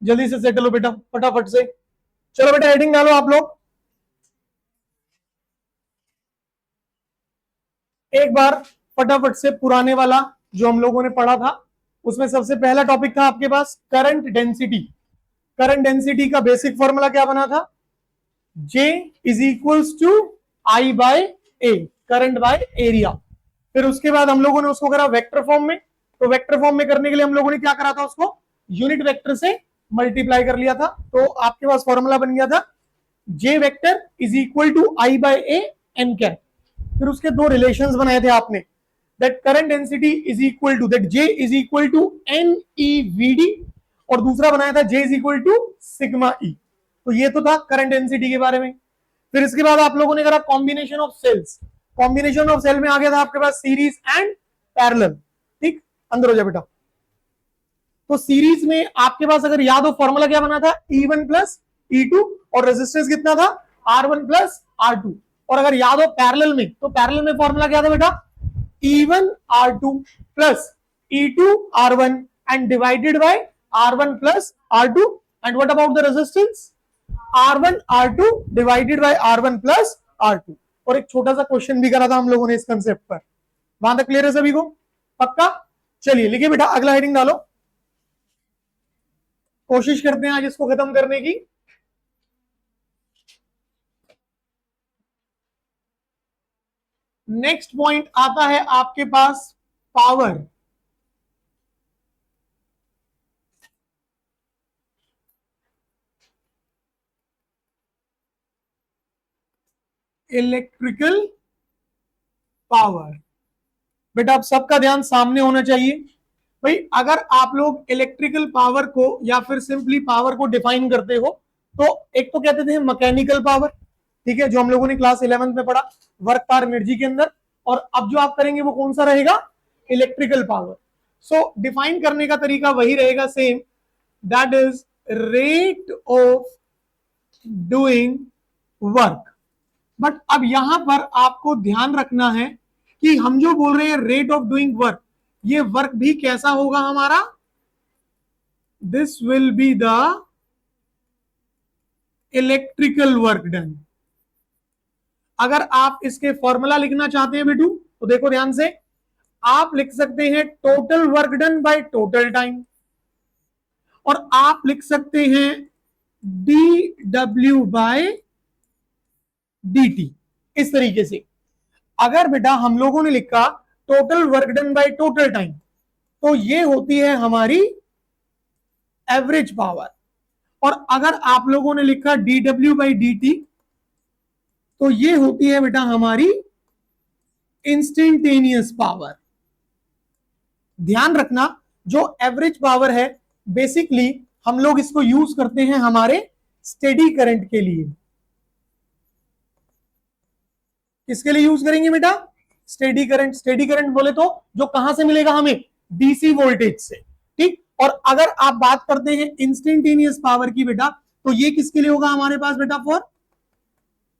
जल्दी से सेटल हो बेटा, फटाफट से। चलो बेटा हेडिंग डालो आप लोग। एक बार फटाफट से पुराने वाला जो हम लोगों ने पढ़ा था, उसमें सबसे पहला टॉपिक था आपके पास करंट डेंसिटी। करंट डेंसिटी का बेसिक फॉर्मूला क्या बना था? J is equals to I by A, current by area. फिर उसके बाद हम लोगों ने उसको करा वेक्टर फॉर्म में। तो वेक्टर फॉर्म में करने के लिए हम लोगों ने क्या करा था? उसको यूनिट वेक्टर से मल्टीप्लाई कर लिया था। तो आपके पास फॉर्मूला बन गया था J vector is equal to I by A N cap. फिर उसके दो रिलेशंस बनाए थे आपने, that current density is equal to that J is equal to NEVD, और दूसरा बनाया था J is equal to sigma E। तो ये तो था करंट डेंसिटी के बारे में। फिर इसके बाद आप लोगों ने करा combination of cells. Combination of cell में आ गया था आपके पास सीरीज एंड पैरेलल। ठीक, अंदर हो जाए बेटा। तो सीरीज में आपके पास अगर याद हो फॉर्मूला क्या बना था? E1 प्लस E2, और रेजिस्टेंस कितना था? R1 plus R2। और अगर याद हो पैरेलल में, तो पैरेलल में फॉर्मूला क्या था बेटा? E1 R2 plus E2 R1 and divided by R1 plus R2। And what about the resistance? R1 R2 divided by R1 plus R2। और एक छोटा सा क्वेश्चन भी करा था हम लोगों ने इस कंसेप्ट पर। वहां तक क्लियर है सभी को? पक्का? चलिए लिखिए बेटा, अगला हेडिंग डालो। कोशिश करते हैं आज इसको खत्म करने की। नेक्स्ट पॉइंट आता है आपके पास पावर। Electrical power. बेटा आप सबका ध्यान सामने होना चाहिए। भाई अगर आप लोग इलेक्ट्रिकल पावर को या फिर सिंपली पावर को डिफाइन करते हो, तो एक तो कहते थे मैकेनिकल पावर, ठीक है, जो हम लोगों ने क्लास 11th में पढ़ा वर्क पर एनर्जी के अंदर। और अब जो आप करेंगे वो कौन सा रहेगा? Electrical power. सो डिफाइन करने का तरीका वही रहेगा same, that is rate of doing work. But अब यहां पर आपको ध्यान रखना है कि हम जो बोल रहे हैं रेट ऑफ डूइंग वर्क, ये वर्क भी कैसा होगा हमारा? This will be the electrical work done. अगर आप इसके फॉर्मूला लिखना चाहते हैं बेटू, तो देखो ध्यान से, आप लिख सकते हैं total work done by total time, और आप लिख सकते हैं dW बाय dt। इस तरीके से अगर बेटा हम लोगों ने लिखा total work done by total time, तो ये होती है हमारी एवरेज पावर। और अगर आप लोगों ने लिखा dW बाई dt, तो ये होती है बेटा हमारी इंस्टेंटेनियस पावर। ध्यान रखना, जो एवरेज पावर है बेसिकली हम लोग इसको यूज करते हैं हमारे स्टेडी करंट के लिए। किसके लिए यूज करेंगे बेटा? Steady current. स्टेडी करंट बोले तो जो कहां से मिलेगा हमें? डीसी वोल्टेज से। ठीक, और अगर आप बात करते हैं इंस्टेंटेनियस पावर की बेटा, तो ये किसके लिए होगा हमारे पास बेटा? For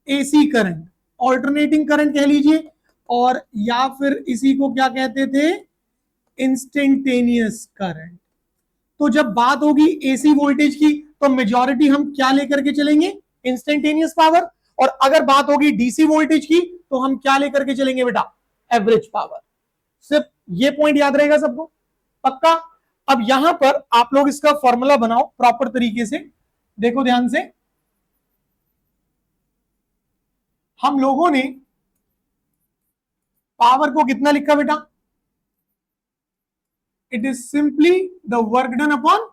AC current, alternating current कह लीजिए, और या फिर इसी को क्या कहते थे? Instantaneous current. तो जब बात होगी एसी वोल्टेज की, तो मेजॉरिटी हम क्या लेकर के चलेंगे? Instantaneous power. और अगर बात होगी डीसी वोल्टेज की, तो हम क्या लेकर के चलेंगे बेटा? Average power. सिर्फ ये पॉइंट याद रहेगा सबको? पक्का? अब यहां पर आप लोग इसका फॉर्मूला बनाओ प्रॉपर तरीके से। देखो ध्यान से, हम लोगों ने पावर को कितना लिखा बेटा? It is simply the work done upon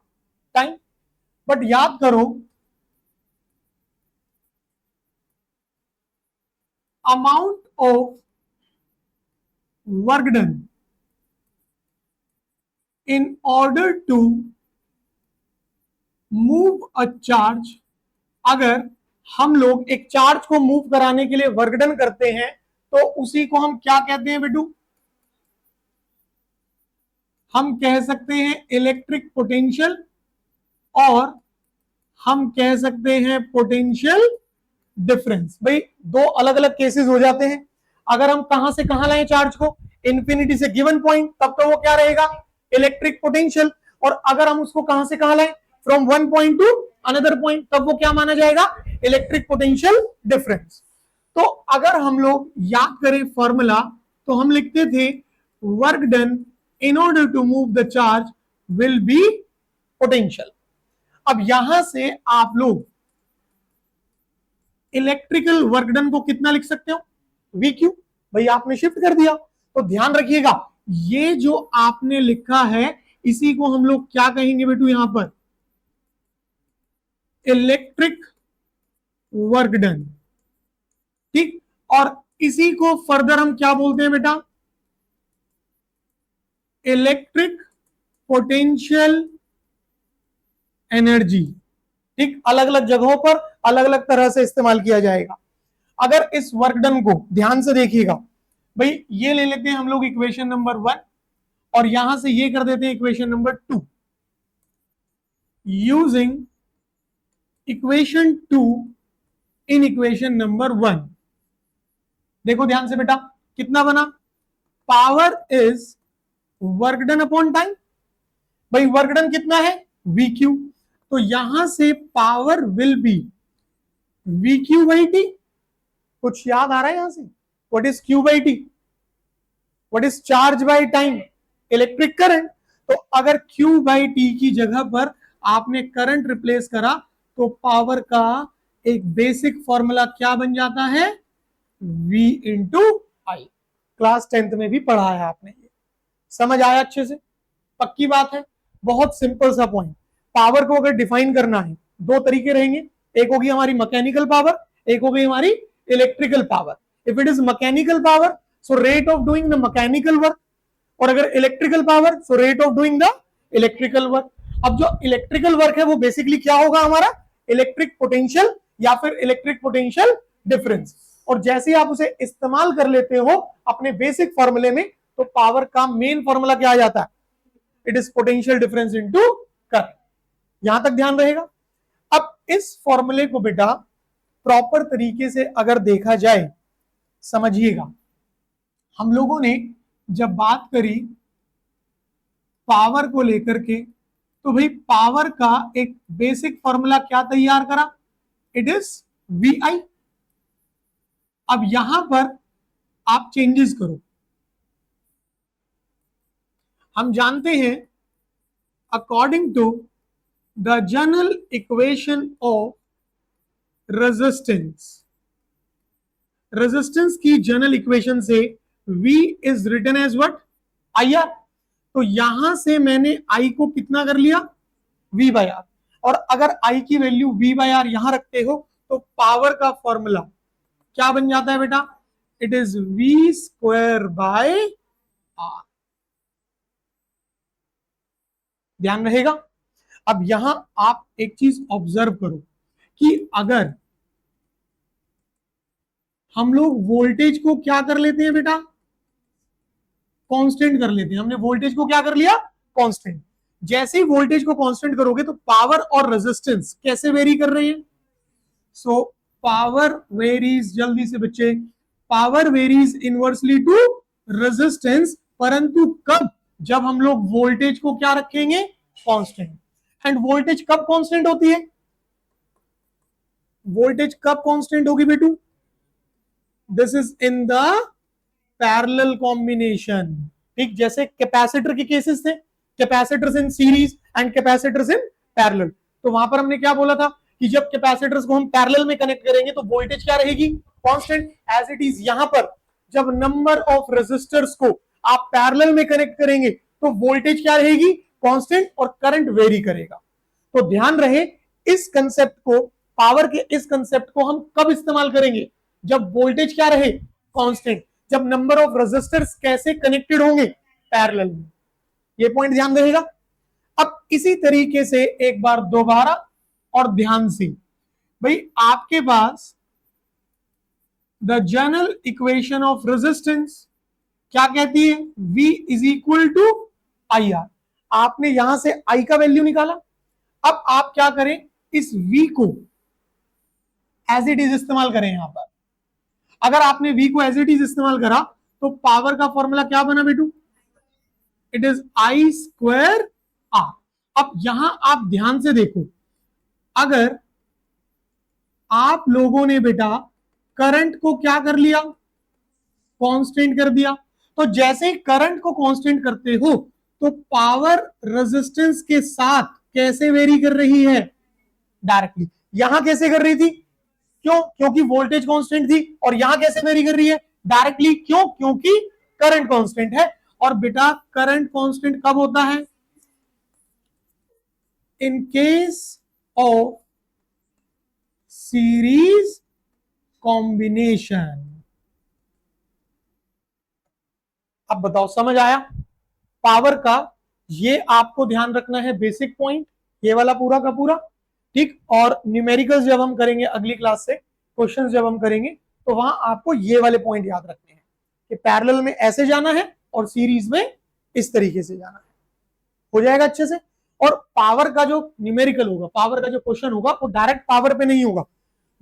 time. But याद करो, amount of work done in order to move a charge. अगर हम लोग एक चार्ज को मूव कराने के लिए वर्क डन करते हैं, तो उसी को हम क्या कहते हैं बेटू? हम कह सकते हैं इलेक्ट्रिक पोटेंशियल, और हम कह सकते हैं पोटेंशियल डिफरेंस। भाई दो अलग अलग केसेस हो जाते हैं। अगर हम कहां से कहां लाएं चार्ज को? इंफिनिटी से गिवन पॉइंट, तब तो वो क्या रहेगा? Electric potential. और अगर हम उसको कहां से कहां लाएं? From one point two another point, तब वो क्या माना जाएगा, इलेक्ट्रिक पोटेंशियल डिफरेंस। तो अगर हम लोग याद करें फॉर्मूला, तो हम लिखते थे work done in order to move the charge will be potential. अब यहां से आप लोग इलेक्ट्रिकल वर्क डन को कितना लिख सकते हो, वी क्यू। भाई आपने शिफ्ट कर दिया, तो ध्यान रखिएगा ये जो आपने लिखा है इसी को हम लोग क्या कहेंगे बेटू, यहां पर इलेक्ट्रिक वर्क डन, ठीक। और इसी को फर्दर हम क्या बोलते हैं बेटा, इलेक्ट्रिक पोटेंशियल एनर्जी, ठीक। अलग अलग जगहों पर अलग अलग तरह से इस्तेमाल किया जाएगा। अगर इस वर्क डन को ध्यान से देखिएगा, भाई ये ले लेते हैं हम लोग इक्वेशन नंबर 1 और यहां से ये कर देते हैं equation number 2। Using equation 2 in equation number 1, देखो ध्यान से बेटा कितना बना, power is work done upon time. भाई वर्क डन कितना है, वी क्यू, तो यहां से power will be we Q by T. कुछ याद आ रहा है यहां से, what is Q by T, what is charge by time, electric current. तो अगर क्यू बाई टी की जगह पर आपने करंट रिप्लेस करा तो पावर का एक बेसिक फॉर्मूला क्या बन जाता है, V इंटू आई। क्लास 10th में भी पढ़ा है आपने, ये समझ आया अच्छे से, पक्की बात है। बहुत सिंपल सा पॉइंट, पावर को अगर डिफाइन करना है दो तरीके रहेंगे, एक होगी हमारी मैकेनिकल पावर, एक होगी हमारी electrical power. If it is mechanical power so rate of doing the mechanical work, और अगर electrical power so rate of doing the electrical work. अब जो इलेक्ट्रिकल वर्क है वो बेसिकली क्या होगा हमारा, इलेक्ट्रिक पोटेंशियल या फिर इलेक्ट्रिक पोटेंशियल डिफरेंस। और जैसे आप उसे इस्तेमाल कर लेते हो अपने बेसिक फॉर्मूले में, तो पावर का मेन फॉर्मूला क्या आ जाता है, it is potential difference into current. यहां तक ध्यान रहेगा। अब इस फॉर्मूले को बेटा प्रॉपर तरीके से अगर देखा जाए, समझिएगा, हम लोगों ने जब बात करी पावर को लेकर के, तो भाई पावर का एक बेसिक फॉर्मूला क्या तैयार करा, इट इज वी आई। अब यहां पर आप चेंजेस करो, हम जानते हैं according to the general equation of resistance, resistance की जनरल इक्वेशन से V is written as what, IR। तो यहां से मैंने I को कितना कर लिया, V बाय आर। और अगर I की वैल्यू V बाय आर यहां रखते हो तो पावर का फॉर्मूला क्या बन जाता है बेटा, it is V square by R. ध्यान रहेगा। अब यहां आप एक चीज ऑब्जर्व करो कि अगर हम लोग वोल्टेज को क्या कर लेते हैं बेटा, कांस्टेंट कर लेते हैं। हमने वोल्टेज को क्या कर लिया, कांस्टेंट। जैसे ही वोल्टेज को कांस्टेंट करोगे तो पावर और रेजिस्टेंस कैसे वेरी कर रहे हैं, सो पावर वेरीज, जल्दी से बच्चे, power varies inversely to resistance, परंतु कब, जब हम लोग वोल्टेज को क्या रखेंगे, कांस्टेंट। एंड वोल्टेज कब कांस्टेंट होती है, वोल्टेज कब कांस्टेंट होगी बेटू, this is in the parallel combination, ठीक। जैसे कैपेसिटर के केसेस थे, capacitors in series and capacitors in parallel. तो वहां पर हमने क्या बोला था कि जब कैपेसिटर्स को हम पैरेलल में कनेक्ट करेंगे तो वोल्टेज क्या रहेगी, कांस्टेंट। एज इट इज यहां पर जब नंबर ऑफ रेजिस्टर्स को आप पैरेलल में कनेक्ट करेंगे तो वोल्टेज क्या रहेगी, कांस्टेंट, और करंट वेरी करेगा। तो ध्यान रहे इस कंसेप्ट को, पावर के इस कंसेप्ट को हम कब इस्तेमाल करेंगे, जब वोल्टेज क्या रहे, कांस्टेंट, जब नंबर ऑफ रेजिस्टर्स कैसे कनेक्टेड होंगे, पैरेलल में। ये पॉइंट ध्यान रहेगा। अब इसी तरीके से एक बार दोबारा और ध्यान से, भाई आपके पास the general equation of resistance क्या कहती है, V is equal to I R. आपने यहां से I का वैल्यू निकाला। अब आप क्या करें, इस V को एज इट इज इस्तेमाल करें। यहां पर अगर आपने V को एज इट इज इस्तेमाल करा तो पावर का फॉर्मूला क्या बना बेटू, it is I square R. अब यहां आप ध्यान से देखो, अगर आप लोगों ने बेटा करंट को क्या कर लिया, कांस्टेंट कर दिया, तो जैसे ही करंट को कांस्टेंट करते हो तो पावर रेजिस्टेंस के साथ कैसे वेरी कर रही है, डायरेक्टली। यहां कैसे कर रही थी, क्यों, क्योंकि वोल्टेज कांस्टेंट थी, और यहां कैसे वेरी कर रही है, डायरेक्टली, क्यों, क्योंकि करंट कांस्टेंट है। और बेटा करंट कांस्टेंट कब होता है, in case of series combination. अब बताओ समझ आया पावर का, ये आपको ध्यान रखना है बेसिक पॉइंट, ये वाला पूरा का पूरा, ठीक। और न्यूमेरिकल्स जब हम करेंगे अगली क्लास से, क्वेश्चन जब हम करेंगे, तो वहां आपको ये वाले पॉइंट याद रखने हैं कि पैरेलल में ऐसे जाना है और सीरीज में इस तरीके से जाना है, हो जाएगा अच्छे से। और पावर का जो न्यूमेरिकल होगा, पावर का जो क्वेश्चन होगा, वो डायरेक्ट पावर पे नहीं होगा,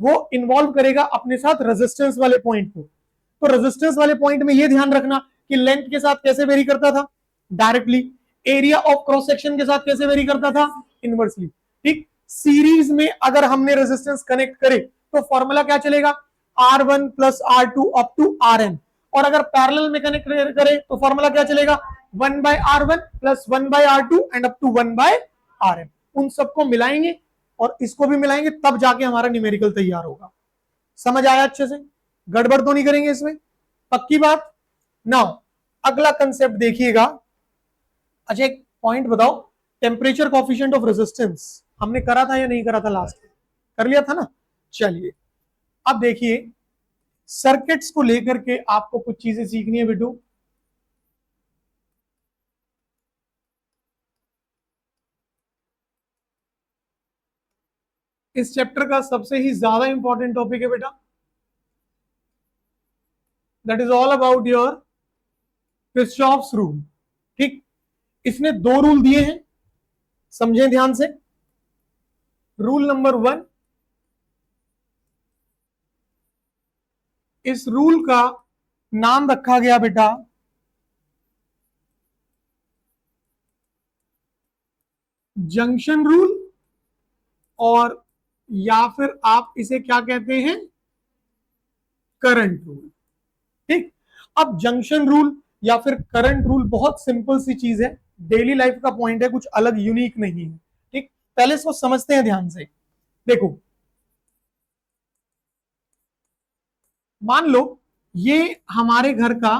वो इन्वॉल्व करेगा अपने साथ रेजिस्टेंस वाले पॉइंट को। तो रेजिस्टेंस वाले पॉइंट में ये ध्यान रखना कि लेंथ के साथ कैसे वेरी करता था, directly. Area of cross section के साथ कैसे वेरी करता था, इनवर्सली, ठीक। सीरीज में अगर हमने रेजिस्टेंस कनेक्ट करे तो फॉर्मूला क्या चलेगा, R1 plus R2 up to Rn। और अगर पैरेलल में कनेक्ट करे तो फॉर्मूला क्या चलेगा, 1/R1 plus 1/R2 and up to 1/Rn। उन सबको मिलाएंगे और इसको भी मिलाएंगे, तब जाके हमारा न्यूमेरिकल तैयार होगा। समझ आया अच्छे से, गड़बड़ तो नहीं करेंगे इसमें, पक्की बात। नाउ अगला कंसेप्ट देखिएगा। अच्छा एक पॉइंट बताओ, टेम्परेचर कोफिशिएंट ऑफ रेजिस्टेंस हमने करा था या नहीं करा था, लास्ट कर लिया था ना। चलिए अब देखिए, सर्किट्स को लेकर के आपको कुछ चीजें सीखनी है बेटू। इस चैप्टर का सबसे ही ज्यादा इंपॉर्टेंट टॉपिक है बेटा, that is all about your Kirchhoff's rule, ठीक। इसने दो रूल दिए हैं, समझे ध्यान से। रूल नंबर 1, इस रूल का नाम रखा गया बेटा जंक्शन रूल, और या फिर आप इसे क्या कहते हैं, करंट रूल, ठीक। अब जंक्शन रूल या फिर करंट रूल बहुत सिंपल सी चीज है, डेली लाइफ का पॉइंट है, कुछ अलग यूनिक नहीं है, ठीक। पहले इसको समझते हैं ध्यान से। देखो मान लो ये हमारे घर का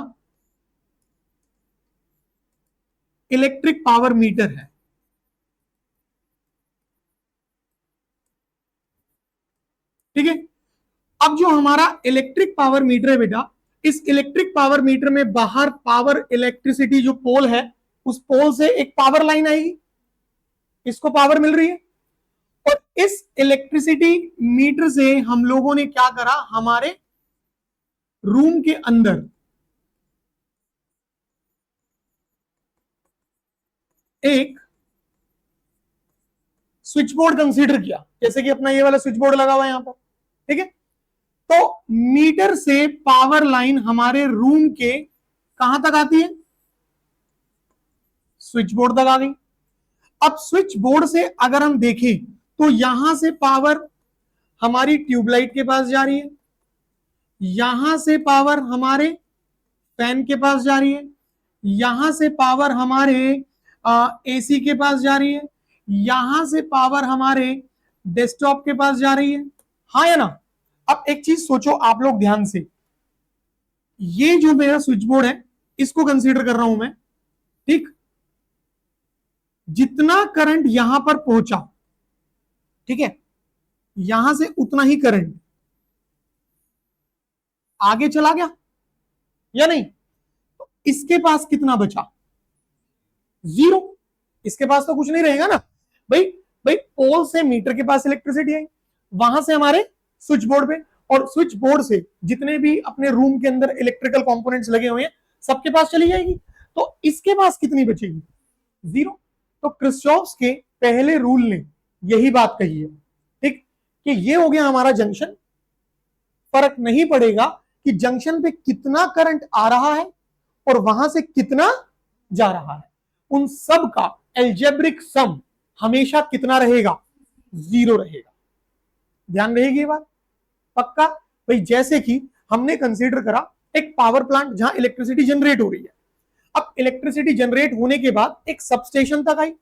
इलेक्ट्रिक पावर मीटर है, ठीक है। अब जो हमारा इलेक्ट्रिक पावर मीटर है बेटा, इस इलेक्ट्रिक पावर मीटर में बाहर पावर इलेक्ट्रिसिटी जो पोल है, उस पोल से एक पावर लाइन आएगी, इसको पावर मिल रही है। और इस इलेक्ट्रिसिटी मीटर से हम लोगों ने क्या करा, हमारे रूम के अंदर एक स्विच बोर्ड कंसीडर किया, जैसे कि अपना ये वाला स्विच बोर्ड लगा हुआ है यहां पर, ठीक है। तो मीटर से पावर लाइन हमारे रूम के कहां तक आती है, स्विच बोर्ड तक आ गई। अब स्विच बोर्ड से अगर हम देखें तो यहां से पावर हमारी ट्यूबलाइट के पास जा रही है, यहां से पावर हमारे फैन के पास जा रही है, यहां से पावर हमारे एसी के पास जा रही है, यहां से पावर हमारे डेस्कटॉप के पास जा रही है, हाँ या ना। अब एक चीज सोचो आप लोग ध्यान से, ये जो मेरा स्विच बोर्ड है इसको कंसीडर कर रहा हूं मैं, ठीक। जितना करंट यहां पर पहुंचा, ठीक है, यहां से उतना ही करंट आगे चला गया या नहीं। तो इसके पास कितना बचा, जीरो। इसके पास तो कुछ नहीं रहेगा ना भाई। भाई पोल से मीटर के पास इलेक्ट्रिसिटी आई, वहां से हमारे स्विच बोर्ड पे, और स्विच बोर्ड से जितने भी अपने रूम के अंदर इलेक्ट्रिकल कंपोनेंट्स लगे हुए हैं सबके पास चली जाएगी। तो इसके पास कितनी बचेगी, जीरो। तो क्रिस्चॉफ्स के पहले रूल ने यही बात कही है, ठीक, कि ये हो गया हमारा जंक्शन। फर्क नहीं पड़ेगा कि जंक्शन पे कितना करंट आ रहा है और वहां से कितना जा रहा है, उन सब का एल्जेब्रिक सम हमेशा कितना रहेगा, 0 रहेगा। ध्यान रहेगी ये बात, पक्का। भाई जैसे कि हमने कंसीडर करा एक पावर प्लांट जहां इलेक्ट्रिसिटी जनरेट हो रही है। अब इलेक्ट्रिसिटी जनरेट होने के बाद एक सबस्टेशन तक आई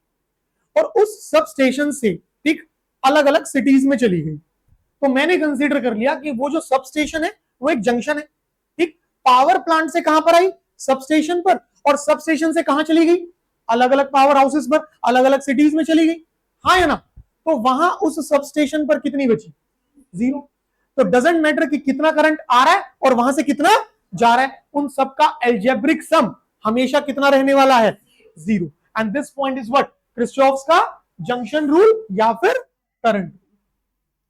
और उस सबस्टेशन से ठीक अलग अलग सिटीज में चली गई। तो मैंने कंसीडर कर लिया कि वो जो सबस्टेशन है वो एक जंक्शन है। ठीक, पावर प्लांट से कहां पर आई, सबस्टेशन पर, और सबस्टेशन से कहां चली गई, अलग अलग पावर हाउसेस पर, अलग अलग सिटीज में चली गई। हाँ या ना? तो वहां उस सबस्टेशन पर कितनी बची, 0। तो डजंट मैटर कि कितना करंट आ रहा है और वहां से कितना जा रहा है, उन सबका एल्जेब्रिक सम हमेशा कितना रहने वाला है, 0। And this point is what, Kirchhoff's का जंक्शन रूल या फिर करंट।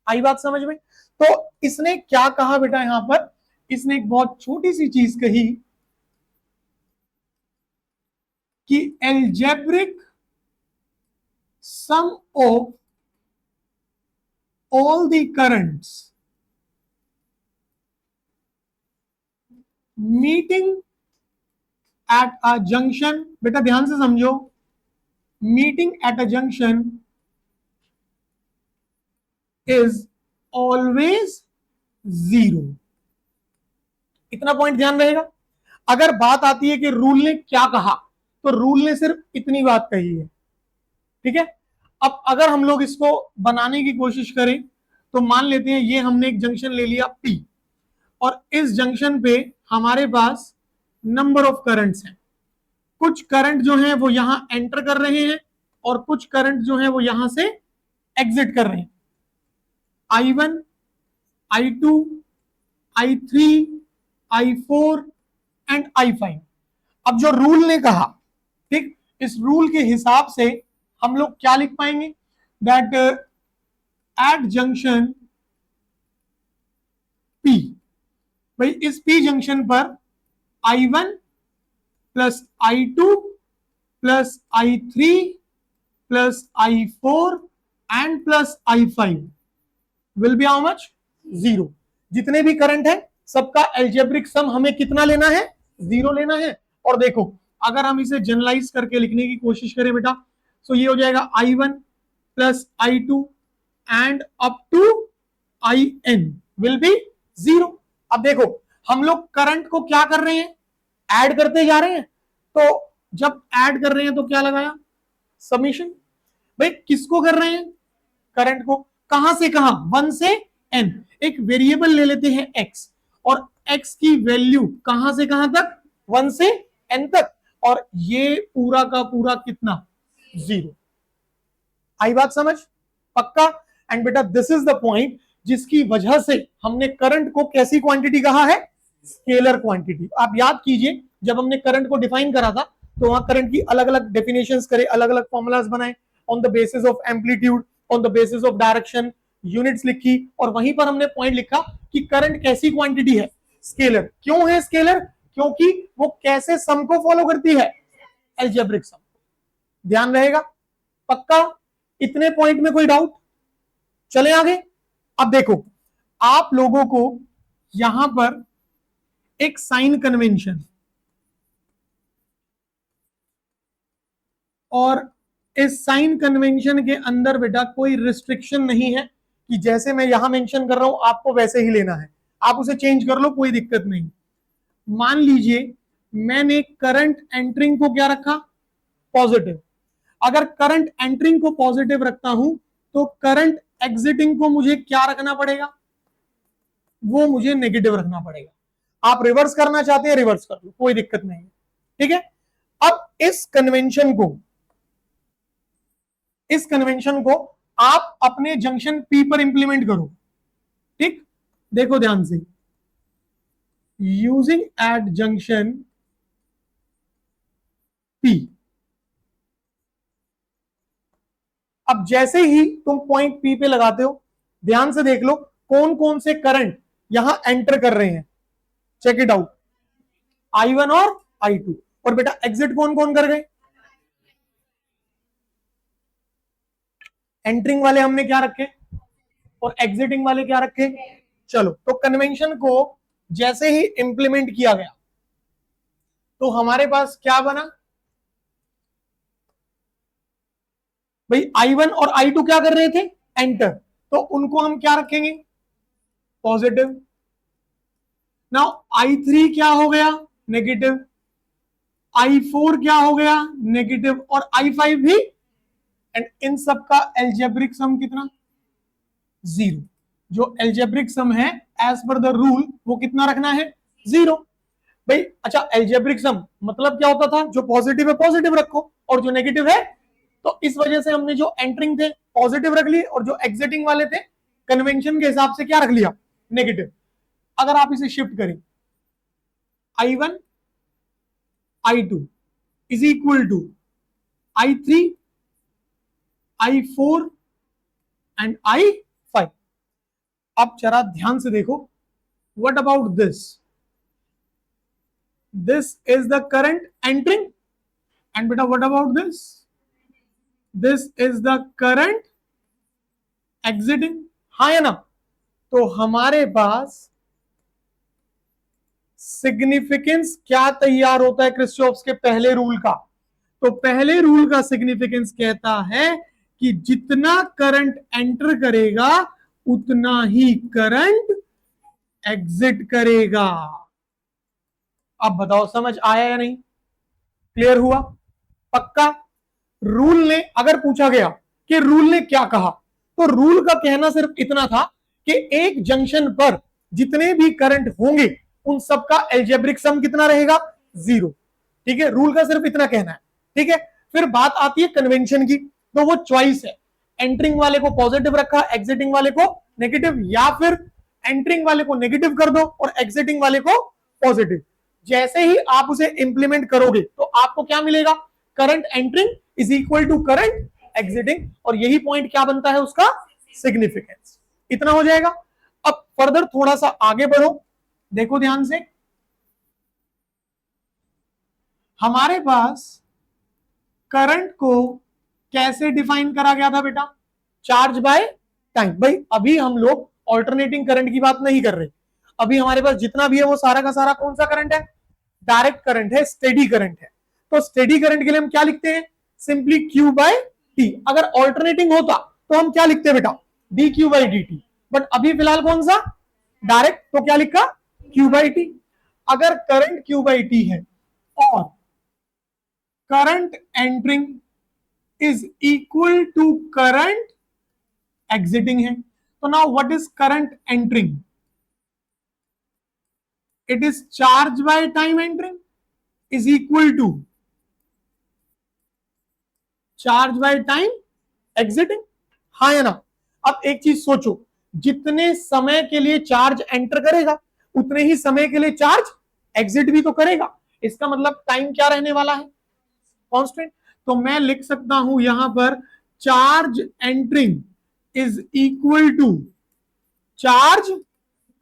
आई बात समझ में? तो इसने क्या कहा बेटा, यहां पर इसने एक बहुत छोटी सी चीज कही कि algebraic sum of all the currents meeting at a junction, बेटा ध्यान से समझो, meeting at a junction is always 0। इतना पॉइंट ध्यान रहेगा। अगर बात आती है कि रूल ने क्या कहा, तो रूल ने सिर्फ इतनी बात कही है, ठीक है। अब अगर हम लोग इसको बनाने की कोशिश करें तो मान लेते हैं ये हमने एक जंक्शन ले लिया P, और इस जंक्शन पे हमारे पास नंबर ऑफ करंट्स हैं। कुछ करंट जो है वो यहां एंटर कर रहे हैं और कुछ करंट जो है वो यहां से एग्जिट कर रहे हैं। I1, I2, I3, I4 and I5। अब जो रूल ने कहा, ठीक, इस रूल के हिसाब से हम लोग क्या लिख पाएंगे, दैट एट जंक्शन P, भाई इस P जंक्शन पर I1 plus I2 plus I3 plus I4 and plus I5 will be how much, 0। जितने भी करंट है सबका एल्जेब्रिक सम हमें कितना लेना है, 0 लेना है। और देखो अगर हम इसे जनरलाइज करके लिखने की कोशिश करें बेटा, तो ये हो जाएगा I1 plus I2 and up to IN will be 0। अब देखो हम लोग करंट को क्या कर रहे हैं, ऐड करते जा रहे हैं। तो जब ऐड कर रहे हैं तो क्या लगाया, समीशन। भाई किसको कर रहे हैं, करंट को। कहां से कहां, 1 से n। एक वेरिएबल ले लेते हैं x, और x की वैल्यू कहां से कहां तक, 1 से n तक, और ये पूरा का पूरा कितना, 0। आई बात समझ, पक्का। एंड बेटा दिस इज द पॉइंट जिसकी वजह से हमने करंट को कैसी क्वांटिटी कहा है, स्केलर क्वांटिटी। आप याद कीजिए जब हमने करंट को डिफाइन करा था तो वहां करंट की अलग अलग डेफिनेशंस करे, अलग अलग फॉर्मूलाज बनाए, on the basis of amplitude, on the basis of direction, units लिखी, और वहीं पर हमने पॉइंट लिखा कि करंट कैसी क्वांटिटी है, स्केलर। क्यों है स्केलर, क्योंकि वो कैसे सम को फॉलो करती है, एल्जेब्रिक सम। ध्यान रहेगा, पक्का। इतने पॉइंट में कोई डाउट, चले आगे। अब देखो आप लोगों को यहां पर एक साइन कन्वेंशन, और इस साइन कन्वेंशन के अंदर बेटा कोई रिस्ट्रिक्शन नहीं है कि जैसे मैं यहां मेंशन कर रहा हूं आपको वैसे ही लेना है, आप उसे चेंज कर लो, कोई दिक्कत नहीं। मान लीजिए मैंने करंट एंटरिंग को क्या रखा, पॉजिटिव। अगर करंट एंटरिंग को पॉजिटिव रखता हूं तो करंट एग्जिटिंग को मुझे क्या रखना पड़ेगा, वो मुझे नेगेटिव रखना पड़ेगा। आप रिवर्स करना चाहते हैं रिवर्स कर लो, कोई दिक्कत नहीं है, ठीक है। अब इस कन्वेंशन को आप अपने जंक्शन P पर इंप्लीमेंट करो, ठीक। देखो ध्यान से, यूजिंग एट जंक्शन P। अब जैसे ही तुम पॉइंट P पे लगाते हो, ध्यान से देख लो कौन कौन से करंट यहां एंटर कर रहे हैं, चेक इट आउट, I1 और I2। और बेटा एग्जिट कौन कौन कर गए, एंटरिंग वाले हमने क्या रखे और एग्जिटिंग वाले क्या रखे। चलो तो कन्वेंशन को जैसे ही इंप्लीमेंट किया गया तो हमारे पास क्या बना, भाई I1 और I2 क्या कर रहे थे, एंटर, तो उनको हम क्या रखेंगे, पॉजिटिव। नाउ I3 क्या हो गया, नेगेटिव, I4 क्या हो गया, नेगेटिव, और I5 भी, एंड इन सब का एल्जेब्रिक सम कितना, जीरो। जो एल्जेब्रिक सम है एज पर द रूल वो कितना रखना है, जीरो। भाई अच्छा, एल्जेब्रिक सम मतलब क्या होता था, जो पॉजिटिव है पॉजिटिव रखो और जो नेगेटिव है, तो इस वजह से हमने जो एंटरिंग थे पॉजिटिव रख लिए और जो एग्जिटिंग वाले थे कन्वेंशन के हिसाब से क्या रख लिया, नेगेटिव। अगर आप इसे शिफ्ट करें, I1 I2 is equal to I3 I4 and I5। अब जरा ध्यान से देखो, what about this, this is the current entering, and बेटा what about this, this is the current exiting, हाँ या ना। तो हमारे पास सिग्निफिकेंस क्या तैयार होता है क्रिस्चॉफ्स के पहले रूल का, तो पहले रूल का सिग्निफिकेंस कहता है कि जितना करंट एंटर करेगा उतना ही करंट एग्जिट करेगा। अब बताओ समझ आया या नहीं, क्लियर हुआ, पक्का। रूल ने, अगर पूछा गया कि रूल ने क्या कहा, तो रूल का कहना सिर्फ इतना था कि एक जंक्शन पर जितने भी करंट होंगे उन सबका एल्जेब्रिक सम कितना रहेगा, जीरो। ठीक है, रूल का सिर्फ इतना कहना है। ठीक है, फिर बात आती है कन्वेंशन की, तो वो चॉइस है, एंटरिंग वाले को पॉजिटिव रखा, एग्जिटिंग वाले को नेगेटिव, या फिर एंटरिंग वाले को नेगेटिव कर दो और एग्जिटिंग वाले को पॉजिटिव। जैसे ही आप उसे इंप्लीमेंट करोगे तो आपको क्या मिलेगा, current entering is equal to current exiting, और यही पॉइंट क्या बनता है उसका, सिग्निफिकेंस। इतना हो जाएगा। अब फर्दर थोड़ा सा आगे बढ़ो, देखो ध्यान से, हमारे पास करंट को कैसे डिफाइन करा गया था बेटा, चार्ज बाय टाइम। भाई अभी हम लोग ऑल्टरनेटिंग करंट की बात नहीं कर रहे, अभी हमारे पास जितना भी है वो सारा का सारा कौन सा करंट है, डायरेक्ट करंट है, स्टेडी करंट है। तो स्टेडी करंट के लिए हम क्या लिखते हैं, सिंपली Q बाय टी। अगर ऑल्टरनेटिंग होता तो हम क्या लिखते हैं बेटा, dQ बाई dt, बट अभी फिलहाल कौन सा, डायरेक्ट, तो क्या लिखा, Q बाई टी। अगर करंट Q बाई टी है और current entering is equal to current exiting है, तो now what is current entering, it is charge by time entering is equal to charge by time exiting, हाँ या ना। अब एक चीज सोचो, जितने समय के लिए चार्ज एंटर करेगा उतने ही समय के लिए चार्ज एग्जिट भी तो करेगा, इसका मतलब टाइम क्या रहने वाला है, कांस्टेंट। तो मैं लिख सकता हूं यहां पर charge entering is equal to charge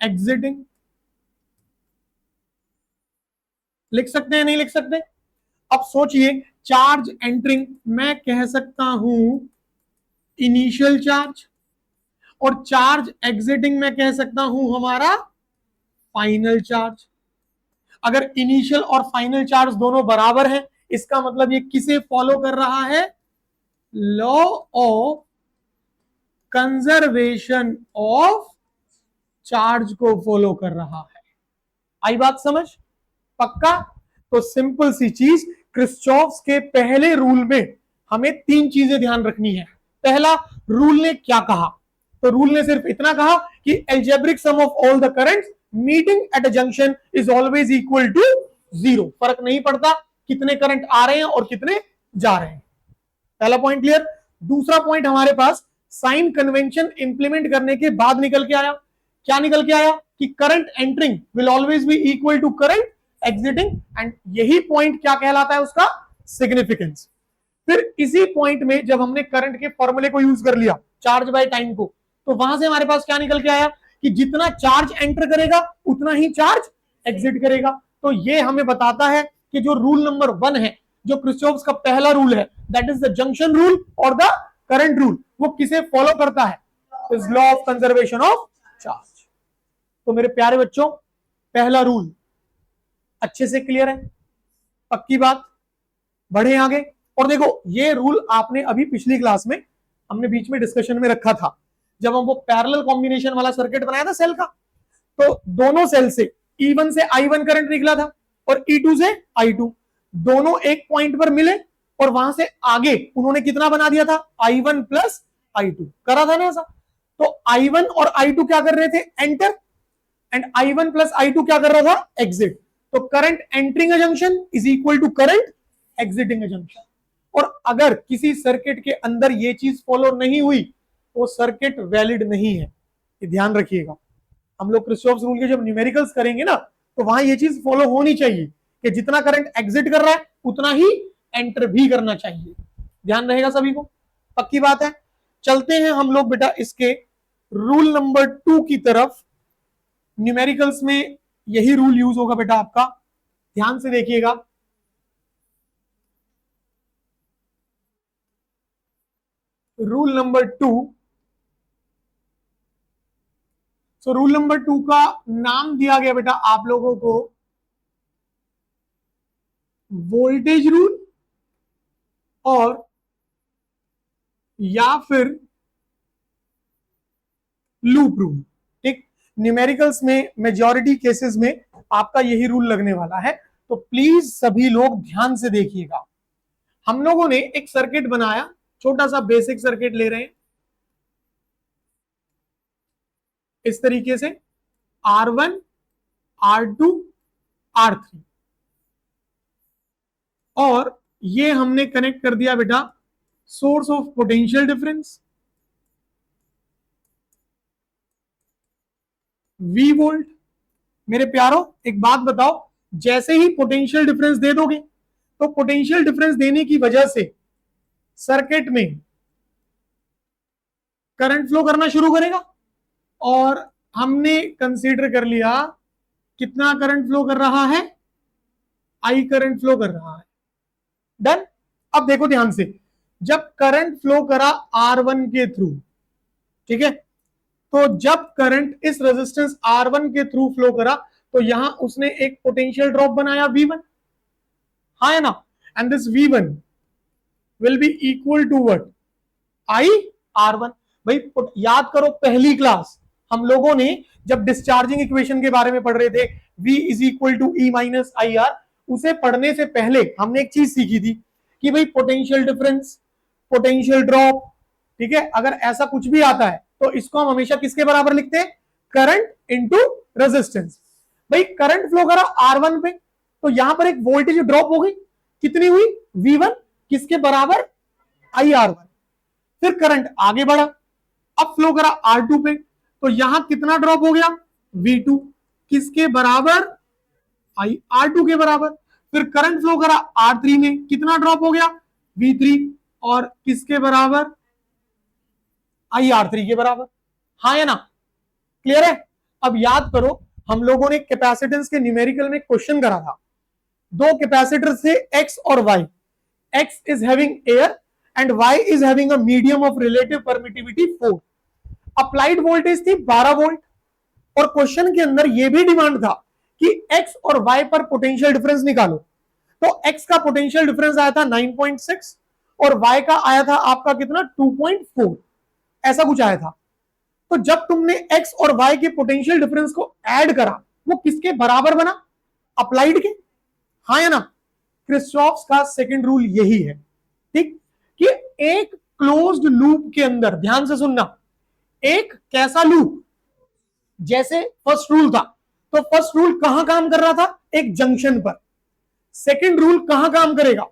exiting. लिख सकते हैं, नहीं लिख सकते। अब सोचिए, चार्ज एंटरिंग मैं कह सकता हूं इनिशियल चार्ज, और चार्ज एग्जिटिंग में कह सकता हूं हमारा फाइनल चार्ज। अगर इनिशियल और फाइनल चार्ज दोनों बराबर हैं, इसका मतलब ये किसे फॉलो कर रहा है, law of conservation of charge को फॉलो कर रहा है। आई बात समझ, पक्का। तो सिंपल सी चीज, क्रिस्चॉफ्स के पहले रूल में हमें तीन चीजें ध्यान रखनी है। पहला, रूल ने क्या कहा, तो रूल ने सिर्फ इतना कहा कि algebraic sum of all the currents meeting at a junction is always equal to zero. फर्क नहीं पड़ता कितने करंट आ रहे हैं और कितने जा रहे हैं। पहला पॉइंट क्लियर। दूसरा पॉइंट हमारे पास साइन कन्वेंशन इंप्लीमेंट करने के बाद निकल के आया, क्या निकल के आया कि current entering will always be equal to current exiting, and यही पॉइंट क्या कहलाता है उसका, सिग्निफिकेंस। फिर इसी पॉइंट में जब हमने करंट के फॉर्मूले को यूज कर लिया चार्ज बाय टाइम को, तो वहां से हमारे पास क्या निकल के आया कि जितना चार्ज एंटर करेगा उतना ही चार्ज एग्जिट करेगा। तो ये हमें बताता है कि जो रूल नंबर 1 है, जो क्रिस्चॉफ्स का पहला रूल है, that is the junction rule और द करंट रूल, वो किसे फॉलो करता है, is law of conservation of charge. तो मेरे प्यारे बच्चों, पहला रूल अच्छे से क्लियर है, पक्की बात। बढ़े आगे, और देखो ये रूल आपने अभी पिछली क्लास में हमने बीच में डिस्कशन में रखा था, जब हम वो पैरेलल कॉम्बिनेशन वाला सर्किट बनाया था सेल का, तो दोनों सेल से E1 से I1 करंट निकला था और E2 से I2, दोनों एक पॉइंट पर मिले और वहां से आगे उन्होंने कितना बना दिया था, I1 प्लस I2 करा था ना ऐसा। तो I1 और I2 क्या कर रहे थे, enter, and I1 plus I2 क्या कर रहा था, एग्जिट। तो current entering a junction is equal to current exiting a junction. और अगर किसी सर्किट के अंदर ये चीज फॉलो नहीं हुई तो सर्किट वैलिड नहीं है, ये ध्यान रखिएगा। हम लोग क्रिस्चॉफ्स रूल के जब न्यूमेरिकल्स करेंगे ना, तो वहां ये चीज फॉलो होनी चाहिए कि जितना करंट एग्जिट कर रहा है उतना ही एंटर भी करना चाहिए। ध्यान रहेगा सभी को, पक्की बात है। चलते हैं हम लोग बेटा इसके रूल नंबर 2 की तरफ। न्यूमेरिकल्स में यही रूल यूज होगा बेटा आपका, ध्यान से देखिएगा। Rule number 2, so rule number 2 का नाम दिया गया बेटा आप लोगों को वोल्टेज रूल और या फिर लूप रूल। ठीक, न्यूमेरिकल्स में मेजॉरिटी केसेस में आपका यही रूल लगने वाला है, तो प्लीज सभी लोग ध्यान से देखिएगा। हम लोगों ने एक सर्किट बनाया, छोटा सा बेसिक सर्किट ले रहे हैं इस तरीके से, R1 R2 R3, और ये हमने कनेक्ट कर दिया बेटा source of potential difference V volt. मेरे प्यारो एक बात बताओ, जैसे ही पोटेंशियल डिफरेंस दे दोगे तो पोटेंशियल डिफरेंस देने की वजह से सर्किट में करंट फ्लो करना शुरू करेगा, और हमने कंसीडर कर लिया कितना करंट फ्लो कर रहा है, I करंट फ्लो कर रहा है। डन। अब देखो ध्यान से, जब करंट फ्लो करा R1 के थ्रू, ठीक है, तो जब करंट इस रेजिस्टेंस R1 के थ्रू फ्लो करा तो यहां उसने एक पोटेंशियल ड्रॉप बनाया V1, हाँ है ना, and this V1 will be equal to what, I R1। भाई याद करो पहली क्लास हम लोगों ने जब डिस्चार्जिंग इक्वेशन के बारे में पढ़ रहे थे, V is equal to E minus I R, उसे पढ़ने से पहले हमने एक चीज सीखी थी कि भाई पोटेंशियल डिफरेंस, पोटेंशियल ड्रॉप, ठीक है, अगर ऐसा कुछ भी आता है तो इसको हम हमेशा किसके बराबर लिखते हैं, करंट इनटू रेजिस्टेंस। भाई करंट फ्लो करा R1 पे, तो यहां पर एक वोल्टेज ड्रॉप हो गई, कितनी हुई, V1, किसके बराबर, IR1। फिर करंट आगे बढ़ा, अब फ्लो करा R2 पे, तो यहां कितना ड्रॉप हो गया, V2, किसके बराबर, IR2 के बराबर। फिर करंट फ्लो करा R3 में, कितना ड्रॉप हो गया, V3, और किसके बराबर, IR3 के बराबर, हाँ या ना, क्लियर है। अब याद करो हम लोगों ने कैपेसिटेंस के न्यूमेरिकल में क्वेश्चन करा था, दो कैपेसिटर से X और Y, X is having air and Y is having a medium of relative permittivity 4, applied voltage थी 12 वोल्ट, और क्वेश्चन के अंदर यह भी डिमांड था कि X और Y पर पोटेंशियल डिफरेंस निकालो। तो X का पोटेंशियल डिफरेंस आया था 9.6 और Y का आया था आपका कितना, 2.4, ऐसा कुछ आया था। तो जब तुमने X और Y के पोटेंशियल डिफरेंस को ऐड करा, वो किसके बराबर बना, अप्लाइड के, हाँ या ना। क्रिस्चॉफ्स का सेकंड रूल यही है, ठीक, कि एक क्लोज्ड लूप के अंदर, ध्यान से सुनना, एक कैसा लूप, जैसे फर्स्ट रूल था, तो फर्स्ट रूल कहां काम कर रहा था, एक जंक्शन पर। सेकंड रूल कहां काम करेगा,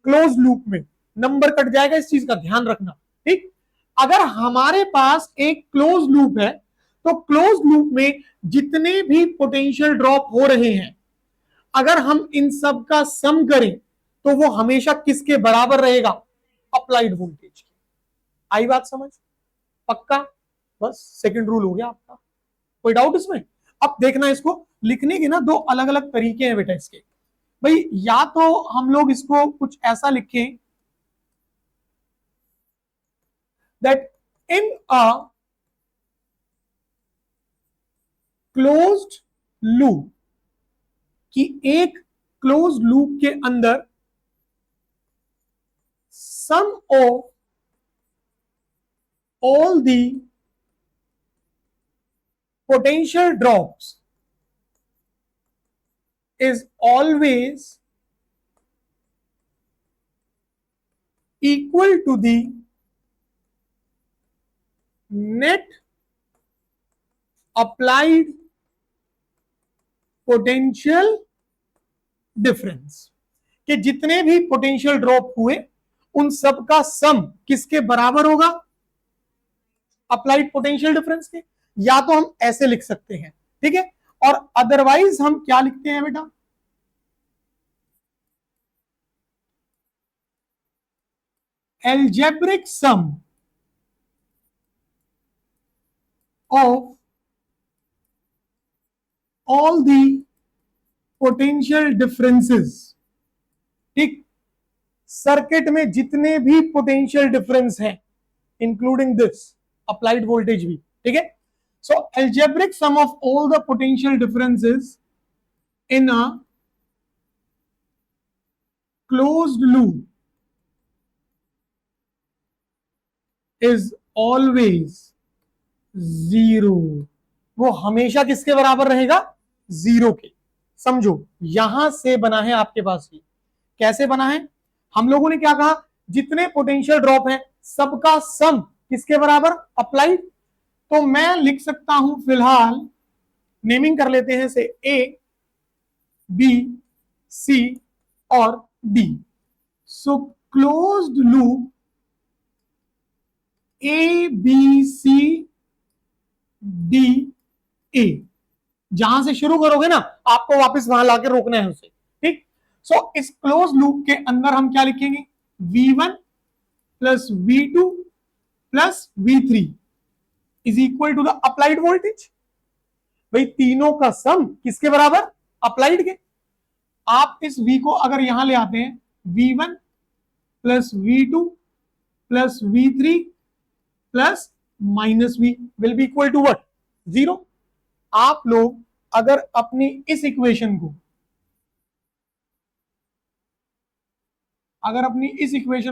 क्लोज लूप में। नंबर कट जाएगा, इस चीज का ध्यान रखना, ठीक। अगर हमारे पास एक क्लोज लूप है तो क्लोज लूप में जितने भी पोटेंशियल ड्रॉप हो रहे हैं, अगर हम इन सब का सम करें तो वो हमेशा किसके बराबर रहेगा, अप्लाइड वोल्टेज की। आई बात समझ, पक्का, बस सेकंड रूल हो गया आपका, कोई डाउट इसमें। अब देखना, इसको लिखने के ना दो अलग अलग तरीके हैं बेटा इसके। भाई या तो हम लोग इसको कुछ ऐसा लिखें that in a closed loop, कि एक क्लोज लूप के अंदर sum of all the potential drops is always equal to the net applied potential difference, कि जितने भी पोटेंशियल ड्रॉप हुए उन सब का सम किसके बराबर होगा? अप्लाइड पोटेंशियल डिफरेंस के। या तो हम ऐसे लिख सकते हैं, ठीक है, और अदरवाइज हम क्या लिखते हैं बेटा? algebraic sum of all the potential differences, ठीक, सर्किट में जितने भी पोटेंशियल डिफरेंस है इंक्लूडिंग दिस अप्लाइड वोल्टेज भी, ठीक है। सो algebraic sum of all the potential differences in a closed loop is always zero. वो हमेशा किसके बराबर रहेगा? जीरो के। समझो, यहां से बना है आपके पास ये। कैसे बना है? हम लोगों ने क्या कहा? जितने पोटेंशियल ड्रॉप है सबका सम किसके बराबर? अप्लाइड। तो मैं लिख सकता हूं, फिलहाल नेमिंग कर लेते हैं, से ए, बी, सी और D. So closed loop A B C D A. जहां से शुरू करोगे ना, आपको वापस वहां लाके रोकना है उसे, ठीक। सो इस क्लोज लूप के अंदर हम क्या लिखेंगे? V1 plus V2 plus V3 is equal to the applied voltage. भाई तीनों का सम किसके बराबर? अप्लाइड के। आप इस V को अगर यहां ले आते हैं, V1 plus V2 plus V3 plus minus V will be equal to what? Zero. आप लोग अगर अपनी इस इक्वेशन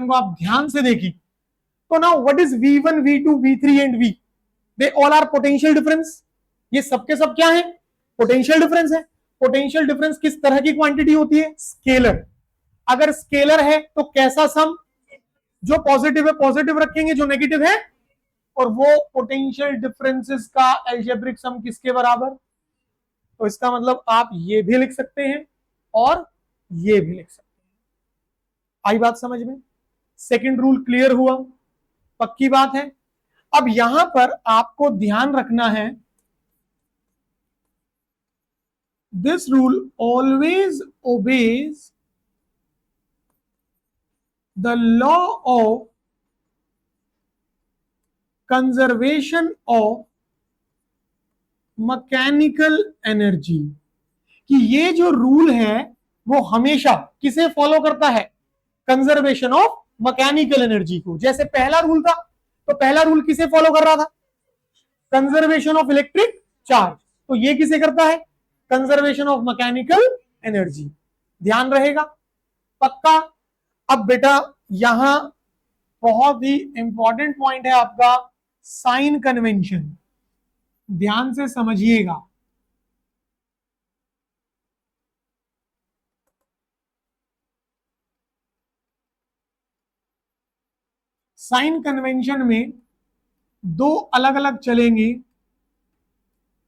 को आप ध्यान से देखी तो ना, what is V1 V2 V3 and V? They all are potential difference. ये सबके सब क्या है? पोटेंशियल डिफरेंस है। पोटेंशियल डिफरेंस किस तरह की क्वांटिटी होती है? स्केलर। अगर स्केलर है तो कैसा सम? जो पॉजिटिव है पॉजिटिव रखेंगे, जो नेगेटिव है, और वो पोटेंशियल डिफरेंसेस का एल्जेब्रिक सम किसके बराबर? तो इसका मतलब आप ये भी लिख सकते हैं और ये भी लिख सकते हैं। आई बात समझ में? सेकंड रूल क्लियर हुआ? पक्की बात है। अब यहां पर आपको ध्यान रखना है, this rule always obeys the law of conservation of mechanical energy. कि ये जो रूल है वो हमेशा किसे फॉलो करता है? कंजर्वेशन ऑफ मैकेनिकल एनर्जी को। जैसे पहला रूल था, तो पहला रूल किसे फॉलो कर रहा था? Conservation of electric charge. तो ये किसे करता है? Conservation of mechanical energy. ध्यान रहेगा? पक्का? अब बेटा यहां बहुत ही इंपॉर्टेंट पॉइंट है आपका, साइन कन्वेंशन। ध्यान से समझिएगा। साइन कन्वेंशन में दो अलग अलग चलेंगे।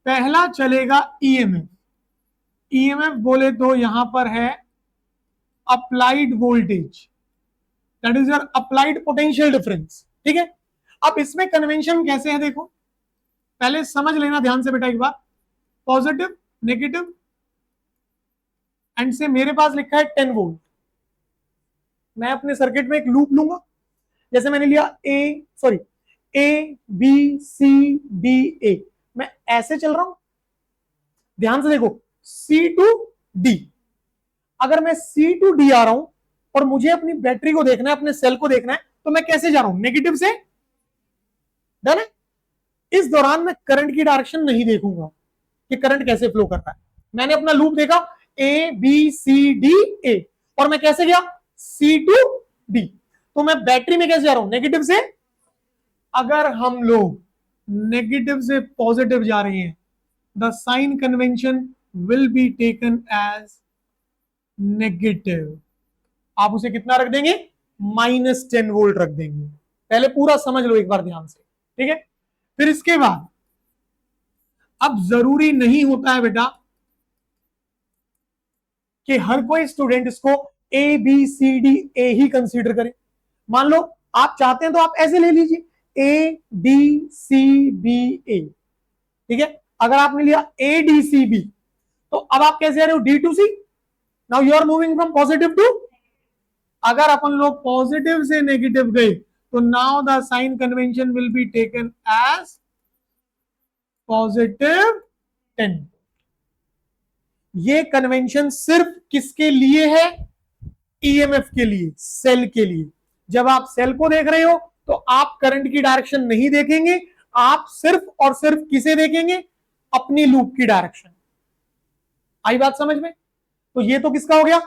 पहला चलेगा ईएमएफ। ईएमएफ बोले तो यहां पर है applied voltage, that is your applied potential difference, ठीक है। अब इसमें कन्वेंशन कैसे है देखो, पहले समझ लेना ध्यान से बेटा एक बार। पॉजिटिव, नेगेटिव एंड से मेरे पास लिखा है 10 वोल्ट। मैं अपने सर्किट में एक लूप लूंगा, जैसे मैंने लिया ए बी सी डी ए। मैं ऐसे चल रहा हूं, ध्यान से देखो, सी टू डी। अगर मैं सी टू डी आ रहा हूं और मुझे अपनी बैटरी को देखना है, अपने सेल को देखना है, तो मैं कैसे जा रहा हूं? नेगेटिव से। डन है? इस दौरान मैं करंट की डायरेक्शन नहीं देखूंगा कि करंट कैसे फ्लो कर रहा है। मैंने अपना लूप देखा ए बी सी डी ए, और मैं कैसे गया? सी टू डी। तो मैं बैटरी में कैसे जा रहा हूं, नेगेटिव से। अगर हम लोग नेगेटिव से पॉजिटिव जा रहे हैं, the sign convention will be taken as negative. आप उसे कितना रख देंगे, -10 वोल्ट रख देंगे। पहले पूरा समझ लो एक बार ध्यान से, ठीक है। फिर इसके बाद अब जरूरी नहीं होता है बेटा कि हर कोई स्टूडेंट इसको A B C D A ही कंसीडर करे। मान लो आप चाहते हैं तो आप ऐसे ले लीजिए ए डी सी बी ए, ठीक है। अगर आपने लिया ए डी सी बी तो अब आप कैसे आ रहे हो, D to C. Now you are moving from positive to, अगर अपन लोग पॉजिटिव से नेगेटिव गए तो now the sign convention will be taken as +10। ये कन्वेंशन सिर्फ किसके लिए है, ईएमएफ के लिए, सेल के लिए। जब आप सेल को देख रहे हो तो आप करंट की डायरेक्शन नहीं देखेंगे, आप सिर्फ और सिर्फ किसे देखेंगे, अपनी लूप की डायरेक्शन। आई बात समझ में। तो ये तो किसका हो गया,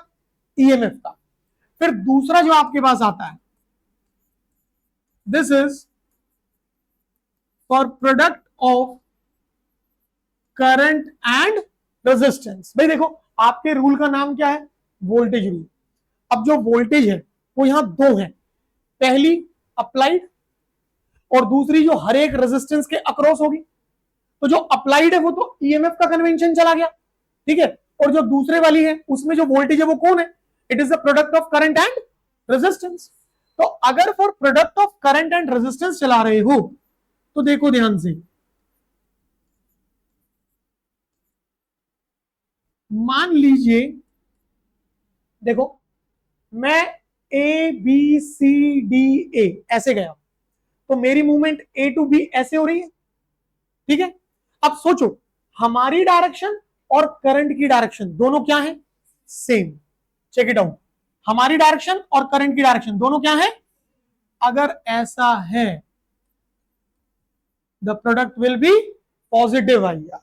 ईएमएफ का। फिर दूसरा जो आपके पास आता है, this is for product of current and resistance. भाई देखो आपके रूल का नाम क्या है, वोल्टेज रूल। अब जो वोल्टेज है वो यहां दो है, पहली अप्लाइड और दूसरी जो हर एक रेजिस्टेंस के अक्रॉस होगी। तो जो अप्लाइड है वो तो ईएमएफ का कन्वेंशन चला गया, ठीक है। और जो दूसरे वाली है उसमें जो वोल्टेज है वो कौन है, it is the product of current and resistance. तो अगर for product of current and resistance चला रहे हो तो देखो ध्यान से, मान लीजिए देखो मैं ए बी सी डी ए ऐसे गया तो मेरी मूवमेंट ए टू बी ऐसे हो रही है, ठीक है। अब सोचो हमारी डायरेक्शन और करंट की डायरेक्शन दोनों क्या है, सेम। चेक इट आउट, हमारी डायरेक्शन और करंट की डायरेक्शन दोनों क्या है। अगर ऐसा है the product will B positive आइया,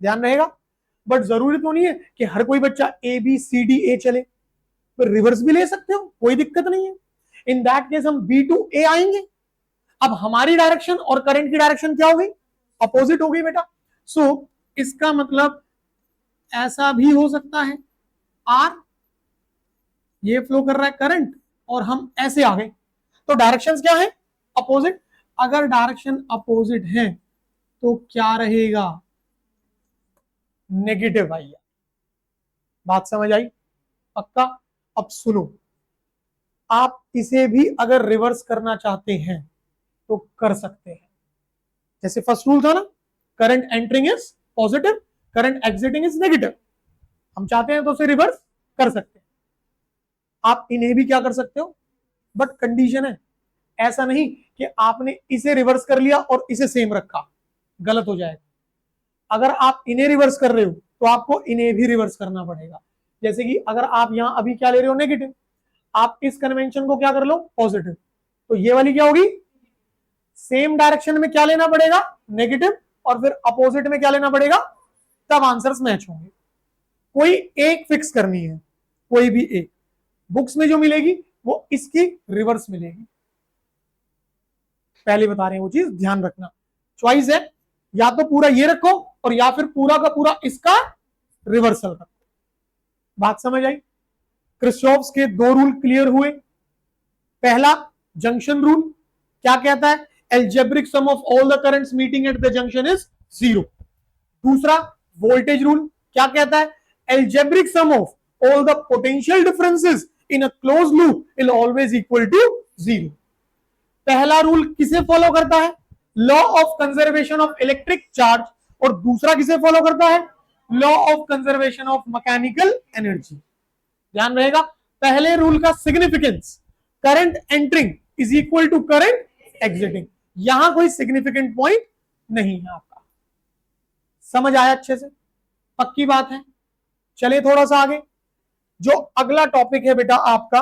ध्यान रहेगा। बट जरूरी तो नहीं है कि हर कोई बच्चा ए बी सी डी ए चले, तो रिवर्स भी ले सकते हो, कोई दिक्कत नहीं है। इन दैट केस हम बी टू ए आएंगे। अब हमारी डायरेक्शन और करंट की डायरेक्शन क्या हो गई, अपोजिट हो गई बेटा। सो इसका मतलब ऐसा भी हो सकता है, आर ये फ्लो कर रहा है करंट और हम ऐसे आ गए, तो डायरेक्शंस क्या है, अपोजिट। अगर डायरेक्शन अपोजिट है तो क्या रहेगा, नेगेटिव आइए। बात समझ आई, पक्का। अब सुनो, आप इसे भी अगर रिवर्स करना चाहते हैं तो कर सकते हैं। जैसे फर्स्ट रूल था ना, current entering is positive, current exiting is negative. हम चाहते हैं तो उसे रिवर्स कर सकते हैं। आप इन्हें भी क्या कर सकते हो, बट कंडीशन है, ऐसा नहीं कि आपने इसे रिवर्स कर लिया और इसे सेम रखा, गलत हो जाएगा। अगर आप इन्हें रिवर्स कर रहे हो तो आपको इन्हें भी रिवर्स करना पड़ेगा। जैसे कि अगर आप यहां अभी क्या ले रहे हो, नेगेटिव, आप इस कन्वेंशन को क्या कर लो, पॉजिटिव, तो ये वाली क्या होगी, सेम डायरेक्शन में क्या लेना पड़ेगा, नेगेटिव, और फिर अपोजिट में क्या लेना पड़ेगा, तब आंसर्स मैच होंगे। कोई एक फिक्स करनी है, कोई भी एक। बुक्स में जो मिलेगी वो इसकी रिवर्स मिलेगी, पहले बता रहे हैं वो चीज ध्यान रखना। चॉइस है, या तो पूरा ये रखो और या फिर पूरा का पूरा इसका रिवर्सल रखो। बात समझ आई। क्रिस्चॉफ्स के दो रूल क्लियर हुए। पहला जंक्शन रूल क्या कहता है, algebraic sum of all the currents meeting at the junction is 0। दूसरा वोल्टेज रूल क्या कहता है, algebraic sum of all the potential differences in a close loop will always equal to 0। पहला रूल किसे follow करता है, law of conservation of electric charge, और दूसरा किसे फॉलो करता है, law of conservation of mechanical energy. ध्यान रहेगा, पहले रूल का significance, current entering is equal to current exiting. यहां कोई सिग्निफिकेंट पॉइंट नहीं है आपका। समझ आया अच्छे से, पक्की बात है। चलिए थोड़ा सा आगे, जो अगला टॉपिक है बेटा आपका,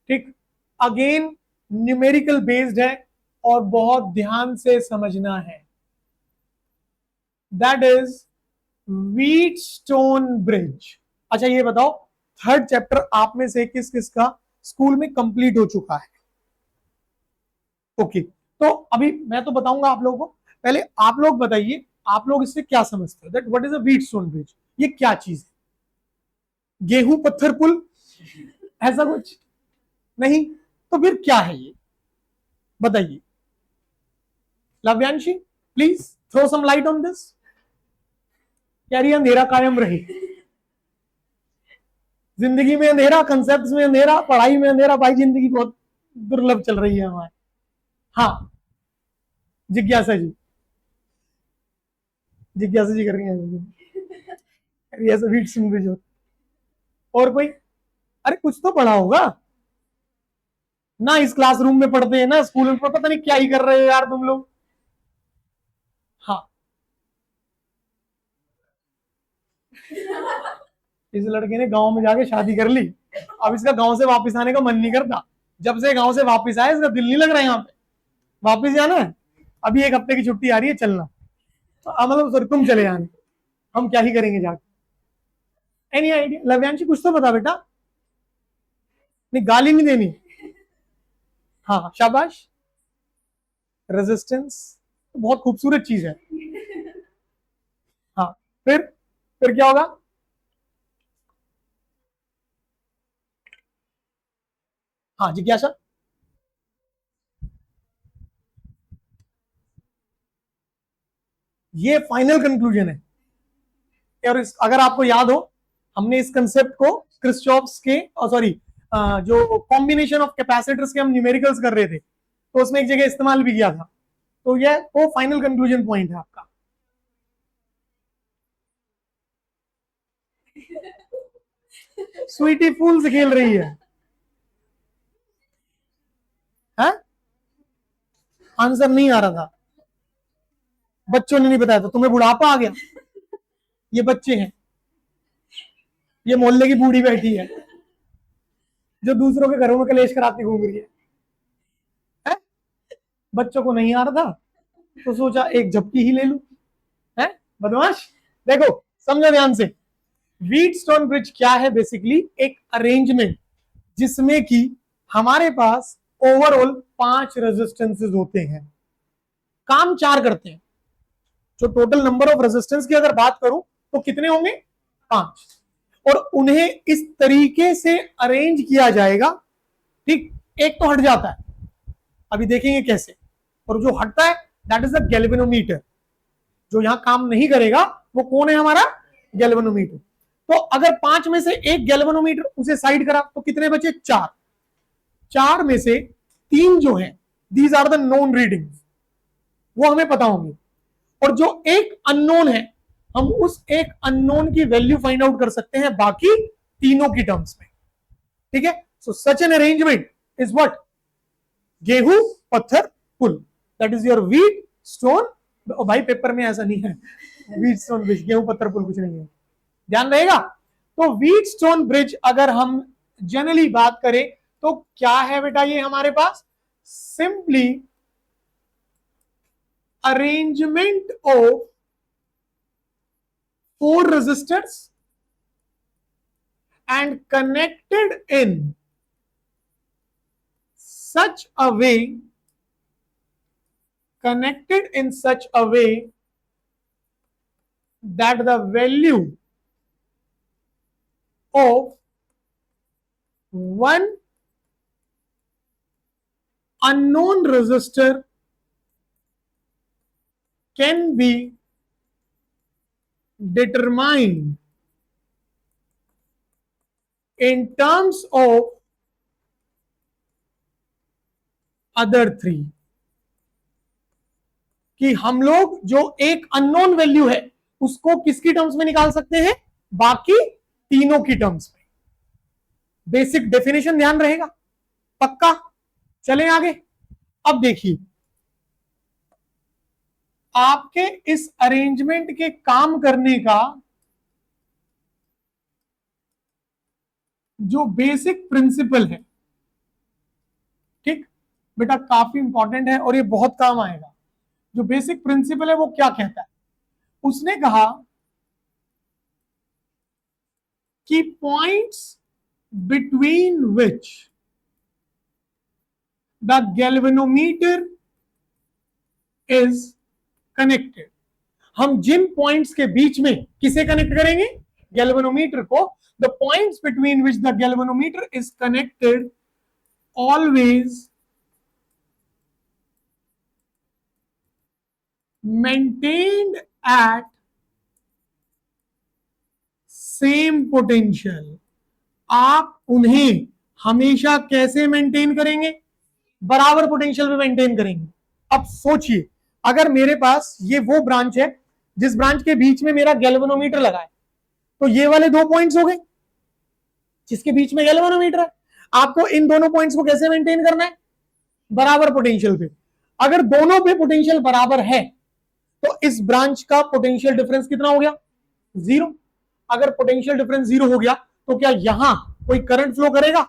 ठीक, अगेन न्यूमेरिकल बेस्ड है और बहुत ध्यान से समझना है। That is Wheatstone bridge. अच्छा ये बताओ, थर्ड चैप्टर आप में से किस किस का स्कूल में कंप्लीट हो चुका है। ओके, तो अभी मैं तो बताऊंगा आप लोगों को, पहले आप लोग बताइए आप लोग इससे क्या समझते हो, that what is a Wheatstone bridge, ये क्या चीज है? गेहूं पत्थर पुल, ऐसा कुछ नहीं, तो फिर क्या है ये, बताइए। Lavyanshi please throw some light on this. यार ये अंधेरा कायम रहे, जिंदगी में अंधेरा, कंसेप्ट में अंधेरा, पढ़ाई में अंधेरा, भाई जिंदगी बहुत दुर्लभ चल रही है हमारी। हाँ जिज्ञासा जी, जिज्ञासा जी कर रही है ऐसा वीट सुन भी जो। और कोई, अरे कुछ तो पढ़ा होगा ना, इस क्लासरूम में पढ़ते हैं ना, स्कूल में पता नहीं क्या ही कर रहे हो यार तुम लोग। हाँ इस लड़के ने गांव में जाके शादी कर ली, अब इसका गांव से वापस आने का मन नहीं करता, जब से गांव से वापस आया इसका दिल नहीं लग रहा है यहाँ पे, वापस जाना है। अभी एक हफ्ते की छुट्टी आ रही है, चलना तो मतलब सॉरी तुम चले जाना, हम क्या ही करेंगे जाके। एनी आइडिया लव्यांशी, कुछ तो बता बेटा, नहीं गाली नहीं देनी। हाँ शाबाश, रेजिस्टेंस बहुत खूबसूरत चीज है। हाँ फिर क्या होगा? हाँ जिज्ञासा, ये फाइनल कंक्लूजन है। और अगर आपको याद हो, हमने इस कंसेप्ट को क्रिस्चॉफ्स के सॉरी जो कॉम्बिनेशन ऑफ कैपेसिटर्स के हम न्यूमेरिकल्स कर रहे थे, तो उसमें एक जगह इस्तेमाल भी किया था, तो ये वो फाइनल कंक्लूजन पॉइंट है आपका। स्वीटी फूल से खेल रही है, आंसर नहीं आ रहा था, बच्चों ने नहीं बताया था, तुम्हें बुढ़ापा आ गया, ये बच्चे हैं, ये मोहल्ले की बूढ़ी बैठी है जो दूसरों के घरों में कलेश कराती घूम रही है? बच्चों को नहीं आ रहा था तो सोचा एक झपकी ही ले लूं, है बदमाश। देखो समझो ध्यान से, व्हीटस्टोन ब्रिज क्या है? बेसिकली एक अरेंजमेंट जिसमें कि हमारे पास ओवरऑल 5 रेजिस्टेंसेस होते हैं, काम 4 करते हैं। जो टोटल नंबर ऑफ रेजिस्टेंस की अगर बात करूं तो कितने होंगे? 5, और उन्हें इस तरीके से अरेंज किया जाएगा, ठीक, एक तो हट जाता है, अभी देखेंगे कैसे, और जो हटता है दैट इज द गैल्वेनोमीटर। जो यहां काम नहीं करेगा वो कौन है? हमारा गैल्वेनोमीटर। तो अगर 5 में से एक गैल्वेनोमीटर उसे साइड करा तो कितने बचे? 4। 4 में से 3 जो है these are the known readings, वो हमें पता होंगे, और जो एक अननोन है हम उस एक अननोन की वैल्यू फाइंड आउट कर सकते हैं बाकी तीनों की टर्म्स में, ठीक है। So such an arrangement is what? गेहूं पत्थर पुल, that is your Wheatstone. भाई पेपर में ऐसा नहीं है व्हीट स्टोन ब्रिज, गेहूं पत्थर पुल कुछ नहीं है, ध्यान रहेगा। तो व्हीट स्टोन ब्रिज अगर हम जनरली बात करें तो क्या है बेटा? ये हमारे पास simply arrangement of 4 resistors and connected in such a way that the value of one unknown resistor can be determined in terms of other 3, कि हम लोग जो एक अननोन वैल्यू है उसको किसकी टर्म्स में निकाल सकते हैं? बाकी तीनों की टर्म्स में। बेसिक डेफिनेशन ध्यान रहेगा, पक्का? चलें आगे। अब देखिए आपके इस अरेंजमेंट के काम करने का जो बेसिक प्रिंसिपल है, ठीक बेटा, काफी इंपॉर्टेंट है और ये बहुत काम आएगा। जो बेसिक प्रिंसिपल है वो क्या कहता है? उसने कहा कि points between which the galvanometer is connected. हम जिन पॉइंट्स के बीच में किसे कनेक्ट करेंगे, गैल्वेनोमीटर को, the points between which the galvanometer is connected always maintained at same potential. आप उन्हें हमेशा कैसे मेंटेन करेंगे, बराबर पोटेंशियल पे मेंटेन करेंगे। अब सोचिए, अगर मेरे पास ये वो ब्रांच है जिस ब्रांच के बीच में मेरा गैल्वेनोमीटर लगा है, तो ये वाले दो पॉइंट्स हो गए जिसके बीच में गैल्वेनोमीटर है। आपको इन दोनों पॉइंट्स को कैसे मेंटेन करना है, बराबर पोटेंशियल पे। अगर दोनों पे पोटेंशियल बराबर है तो इस ब्रांच का पोटेंशियल डिफरेंस कितना हो गया, जीरो। अगर पोटेंशियल डिफरेंस जीरो हो गया तो क्या यहां कोई करंट फ्लो करेगा,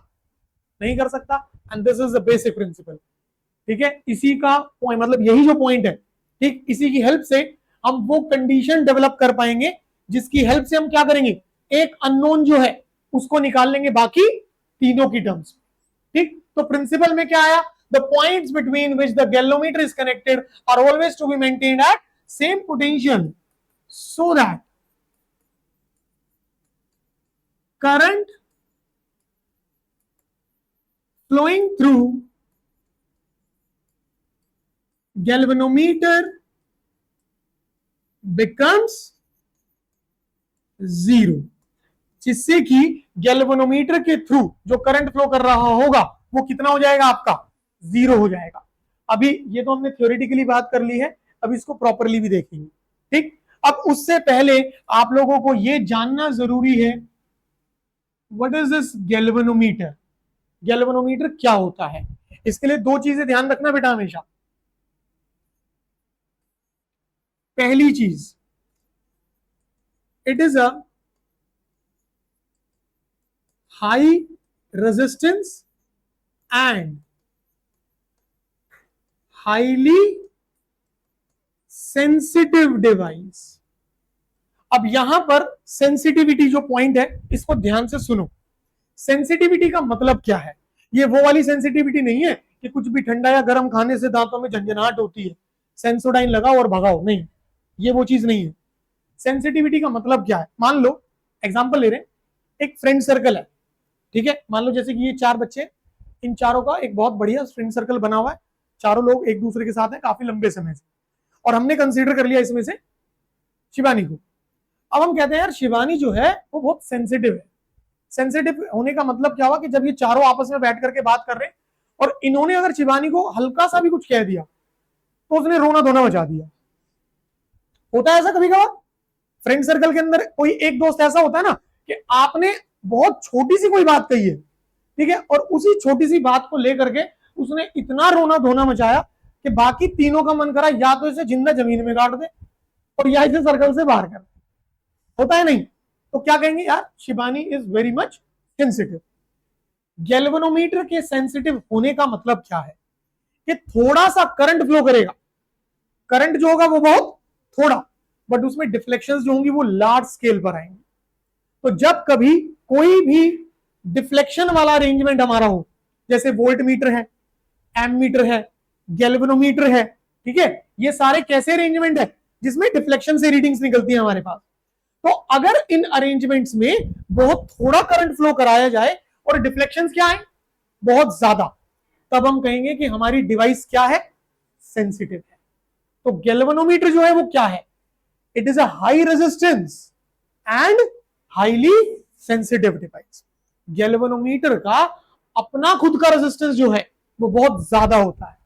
नहीं कर सकता। And this is the basic principle. ठीक है, इसी का पॉइंट, मतलब यही जो पॉइंट है, ठीक, इसी की हेल्प से हम वो कंडीशन डेवलप कर पाएंगे जिसकी हेल्प से हम क्या करेंगे, एक अननोन जो है उसको निकाल लेंगे बाकी तीनों की टर्म्स। ठीक, तो प्रिंसिपल में क्या आया, the points between which the galvanometer is connected are always to be maintained at same potential so that current flowing through galvanometer becomes zero, जिससे कि गैल्वेनोमीटर के थ्रू जो करंट फ्लो कर रहा होगा वो कितना हो जाएगा, आपका जीरो हो जाएगा। अभी ये तो हमने थ्योरेटिकली बात कर ली है, अब इसको प्रॉपरली भी देखेंगे। ठीक, अब उससे पहले आप लोगों को यह जानना जरूरी है, what is this galvanometer, galvanometer क्या होता है। इसके लिए दो चीजें ध्यान रखना बेटा हमेशा। पहली चीज, it is a high resistance and highly sensitive device. अब यहां पर सेंसिटिविटी जो पॉइंट है इसको ध्यान से सुनो। सेंसिटिविटी का मतलब क्या है, ये वो वाली सेंसिटिविटी नहीं है कि कुछ भी ठंडा या गर्म खाने से दांतों में झंझनाहट होती है, सेंसोडाइन लगाओ और भगाओ, नहीं, ये वो चीज नहीं है। सेंसिटिविटी का मतलब क्या है, मान लो एग्जांपल ले रहे हैं, एक फ्रेंड सर्कल है, ठीक है, मान लो जैसे कि ये चार बच्चे, इन चारों का एक बहुत बढ़िया फ्रेंड सर्कल बना हुआ है, चारों लोग एक दूसरे के साथ हैं काफी लंबे समय से, और हमने कंसीडर कर लिया इसमें से शिवानी को। अब हम कहते हैं यार शिवानी जो है वो बहुत सेंसिटिव है। सेंसिटिव होने का मतलब क्या हुआ कि जब ये चारों आपस में बैठ करके बात कर रहे हैं और इन्होंने अगर शिवानी को हल्का सा भी कुछ कह दिया तो उसने रोना धोना मचा दिया। होता है ऐसा कभी कभार फ्रेंड सर्कल के अंदर, कोई एक दोस्त ऐसा होता है ना कि आपने बहुत छोटी सी कोई बात कही है, ठीक है, और उसी छोटी सी बात को लेकर के उसने इतना रोना धोना मचाया कि बाकी तीनों का मन करा या तो इसे जिंदा जमीन में गाड़ दे और या इसे सर्कल से बाहर कर। होता है नहीं, तो क्या कहेंगे, यार Shivani is very much sensitive. Galvanometer के सेंसिटिव होने का मतलब क्या है कि थोड़ा सा करंट फ्लो करेगा, करंट जो होगा वो बहुत थोड़ा, बट उसमें डिफ्लेक्शंस जो होंगी वो लार्ज स्केल पर आएंगी। तो जब कभी कोई भी डिफ्लेक्शन वाला अरेंजमेंट हमारा हो, जैसे वोल्ट मीटर है, एम मीटर है, गैल्वेनोमीटर है, ठीक है, ये सारे कैसे अरेंजमेंट है जिसमें डिफ्लेक्शन से रीडिंग्स निकलती है हमारे पास। तो अगर इन अरेंजमेंट्स में बहुत थोड़ा करंट फ्लो कराया जाए और डिफ्लेक्शंस क्या है बहुत ज्यादा, तब हम कहेंगे कि हमारी डिवाइस क्या है, सेंसिटिव है। तो गैल्वेनोमीटर जो है वो क्या है, it is a high resistance and highly sensitive device. Galvanometer का अपना खुद का रेजिस्टेंस जो है वो बहुत ज्यादा होता है,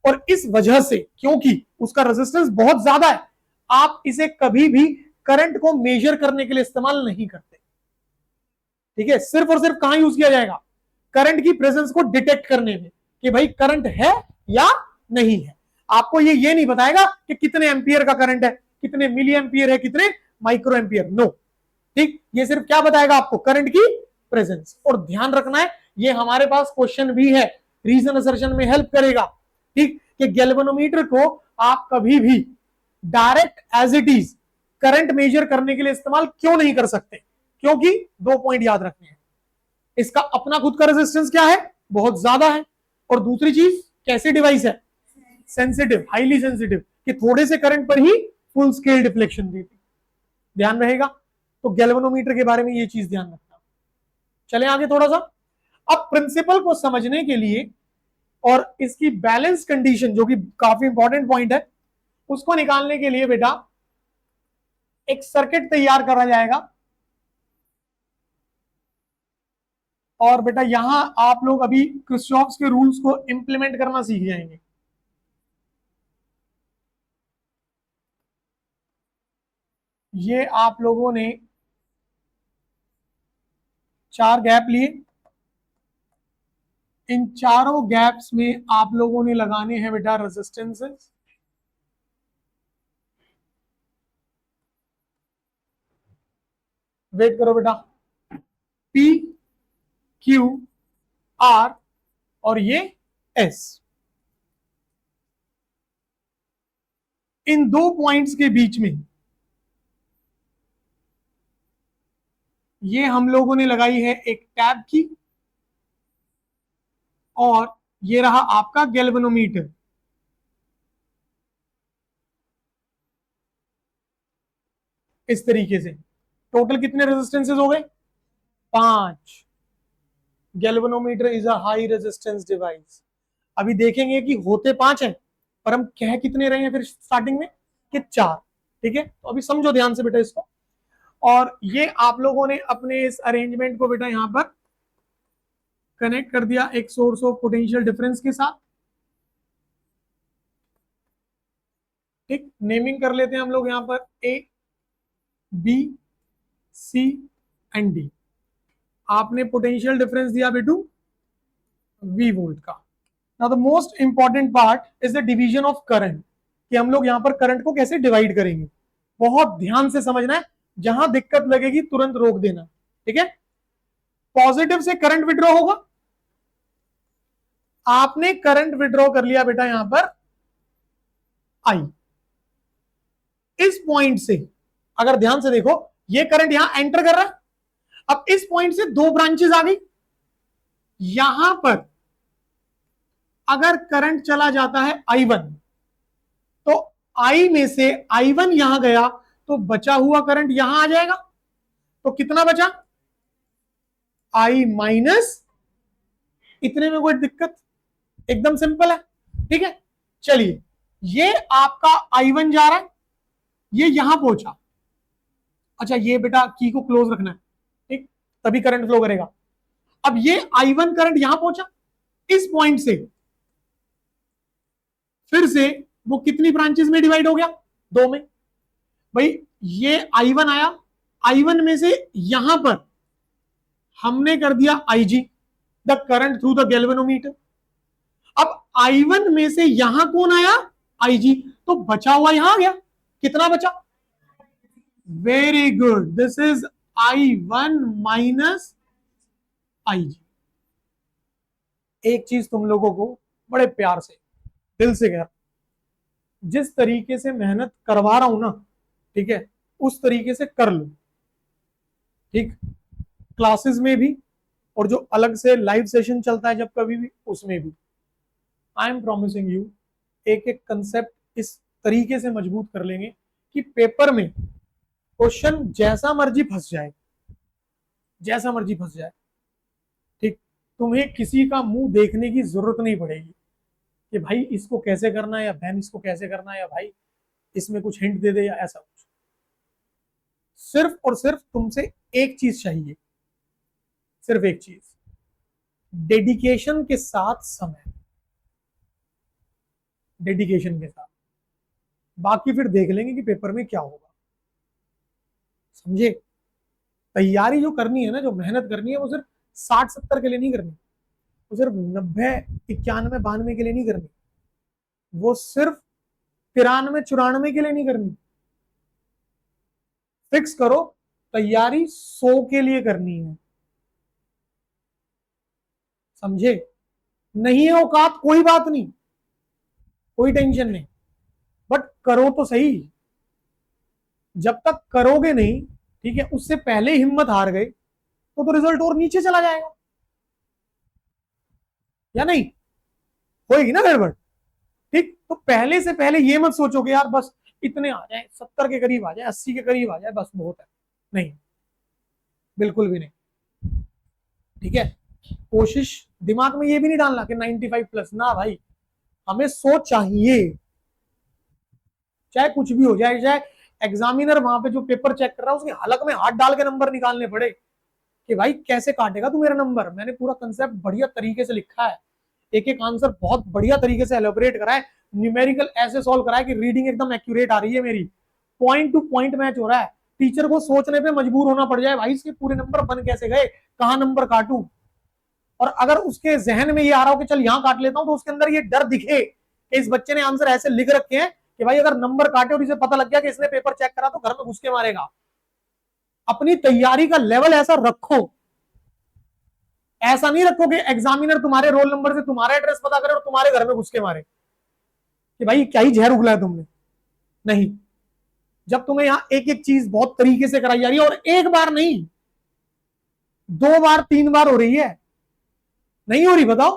और इस वजह से, क्योंकि उसका रेजिस्टेंस बहुत ज्यादा है, आप इसे कभी भी करंट को मेजर करने के लिए इस्तेमाल नहीं करते। ठीक है, सिर्फ और सिर्फ कहां यूज किया जाएगा, करंट की प्रेजेंस को डिटेक्ट करने में कि भाई करंट है या नहीं है। आपको ये नहीं बताएगा कि कितने एम्पियर का करंट है, कितने मिली एम्पियर है, कितने माइक्रो एम्पियर, नो। ठीक, ये सिर्फ क्या बताएगा आपको, करंट की प्रेजेंस। और ध्यान रखना है, ये हमारे पास क्वेश्चन भी है, रीजन असर्शन में हेल्प करेगा। ठीक, कि गैल्वेनोमीटर को आप कभी भी direct as it is current measure करने के लिए इस्तेमाल क्यों नहीं कर सकते, क्योंकि दो पॉइंट याद रखने हैं, इसका अपना खुद का रेजिस्टेंस क्या है, बहुत ज्यादा है, और दूसरी चीज कैसे डिवाइस है, सेंसिटिव, हाईली सेंसिटिव, कि थोड़े से करंट पर ही फुल स्केल डिफ्लेक्शन देती, ध्यान रहेगा। तो गैल्वेनोमीटर के बारे में ये चीज ध्यान रखना। चले आगे थोड़ा सा। अब प्रिंसिपल को समझने के लिए और इसकी बैलेंस कंडीशन जो कि काफी इंपॉर्टेंट पॉइंट है, उसको निकालने के लिए बेटा एक सर्किट तैयार करा जाएगा। और बेटा यहां आप लोग अभी किरचॉफ्स के रूल्स को इंप्लीमेंट करना सीख जाएंगे। ये आप लोगों ने 4 गैप लिए, इन चारों गैप्स में आप लोगों ने लगाने हैं बेटा रेजिस्टेंसेस। वेट करो बेटा, P Q R और ये S। इन 2 पॉइंट्स के बीच में ये हम लोगों ने लगाई है एक टैब की, और ये रहा आपका गैल्वेनोमीटर। इस तरीके से टोटल कितने रेजिस्टेंसेस हो गए, 5। Galvanometer is a high resistance device. अभी देखेंगे कि होते 5 हैं, पर हम कह कितने रहे हैं फिर स्टार्टिंग में कि 4। ठीक है, तो अभी समझो ध्यान से बेटा इसको। और ये आप लोगों ने अपने इस अरेंजमेंट को बेटा यहां पर कनेक्ट कर दिया एक सोर्स ऑफ पोटेंशियल डिफरेंस के साथ। ठीक, नेमिंग कर लेते हैं हम लोग यहां पर A B C and D. आपने पोटेंशियल डिफरेंस दिया बेटू V वोल्ट का। Now the most important part is the division of current, कि हम लोग यहां पर करंट को कैसे डिवाइड करेंगे। बहुत ध्यान से समझना है, जहां दिक्कत लगेगी तुरंत रोक देना। ठीक है, पॉजिटिव से करंट विड्रॉ होगा। आपने करंट विड्रॉ कर लिया बेटा यहां पर I। इस पॉइंट से अगर ध्यान से देखो, ये करंट यहां एंटर कर रहा है। अब इस पॉइंट से 2 ब्रांचेस आ गई। यहां पर अगर करंट चला जाता है I1, तो I में से I1 यहां गया तो बचा हुआ करंट यहां आ जाएगा। तो कितना बचा, I माइनस, इतने में कोई दिक्कत, एकदम सिंपल है। ठीक है, चलिए ये आपका I1 जा रहा है, ये यहां पहुंचा। अच्छा, ये बेटा की को क्लोज रखना है, ठीक, तभी करंट फ्लो करेगा। अब ये I1 करंट यहां पहुंचा, इस पॉइंट से फिर से वो कितनी ब्रांचेस में डिवाइड हो गया, 2 में। भाई ये I1 आया, I1 में से यहां पर हमने कर दिया IG, the current through the galvanometer. अब I1 में से यहां कौन आया, IG, तो बचा हुआ यहां आ गया। कितना बचा, very good, this is I1 minus IG। एक चीज तुम लोगों को बड़े प्यार से दिल से कह, जिस तरीके से मेहनत करवा रहा हूं ना, ठीक है, उस तरीके से कर लो। ठीक, क्लासेस में भी और जो अलग से लाइव सेशन चलता है जब कभी भी, उसमें भी आई एम प्रॉमिसिंग यू एक एक कंसेप्ट इस तरीके से मजबूत कर लेंगे कि पेपर में क्वेश्चन जैसा मर्जी फंस जाए, जैसा मर्जी फंस जाए। ठीक, तुम्हें किसी का मुंह देखने की जरूरत नहीं पड़ेगी कि भाई इसको कैसे करना है, या बहन इसको कैसे करना है, या भाई इसमें कुछ हिंट दे दे, या ऐसा कुछ। सिर्फ और सिर्फ तुमसे एक चीज चाहिए, सिर्फ एक चीज, डेडिकेशन के साथ समय, डेडिकेशन के साथ। बाकी फिर देख लेंगे कि पेपर में क्या होगा, समझे। तैयारी जो करनी है ना, जो मेहनत करनी है, वो सिर्फ 60-70 के लिए नहीं करनी, वो सिर्फ 90-91-92 के लिए नहीं करनी, वो सिर्फ 93-94 के लिए नहीं करनी। फिक्स करो, तैयारी 100 के लिए करनी है, समझे। नहीं है औकात, कोई बात नहीं, कोई टेंशन नहीं, बट करो तो सही। जब तक करोगे नहीं, ठीक है, उससे पहले हिम्मत हार गए तो रिजल्ट और नीचे चला जाएगा, या नहीं। होएगी ना गड़बड़। ठीक, तो पहले से पहले ये मत सोचो कि यार बस इतने आ जाए, 70 के करीब आ जाए, 80 के करीब आ जाए, बस बहुत है। नहीं, बिल्कुल भी नहीं। ठीक है, कोशिश दिमाग में ये भी नहीं डालना कि 95 प्लस, ना भाई, हमें 100 चाहिए, चाहे कुछ भी हो जाए, चाहे एग्जामिनर वहां पे जो पेपर चेक कर रहा है उसके हलक में हाथ डाल के नंबर निकालने पड़े कि भाई कैसे काटेगा तू मेरा नंबर, मैंने पूरा कंसेप्ट बढ़िया तरीके से लिखा है, एक एक आंसर बहुत बढ़िया तरीके से एलोबरेट करा है, न्यूमेरिकल ऐसे सॉल्व करा है कि रीडिंग एकदम एक्यूरेट आ रही है मेरी, पॉइंट टू पॉइंट मैच हो रहा है, टीचर को सोचने पे मजबूर होना पड़ जाए भाई इसके पूरे नंबर बन कैसे गए, कहां नंबर काटू। और अगर उसके जहन में ये आ रहा हो कि चल यहां काट लेता हूं, तो उसके अंदर ये डर दिखे कि इस बच्चे ने आंसर ऐसे लिख रखे हैं कि भाई अगर नंबर काटे और इसे पता लग गया कि इसने पेपर चेक करा तो घर में घुस के मारेगा। अपनी तैयारी का लेवल ऐसा रखो, ऐसा नहीं रखो कि एग्जामिनर तुम्हारे रोल नंबर से तुम्हारा एड्रेस पता करे और तुम्हारे घर में घुस के मारे कि भाई क्या ही जहर उगला है तुमने। नहीं, जब तुम्हें यहां एक एक चीज बहुत तरीके से कराई जा रही है, और एक बार नहीं, 2 बार 3 बार हो रही है, नहीं हो रही बताओ,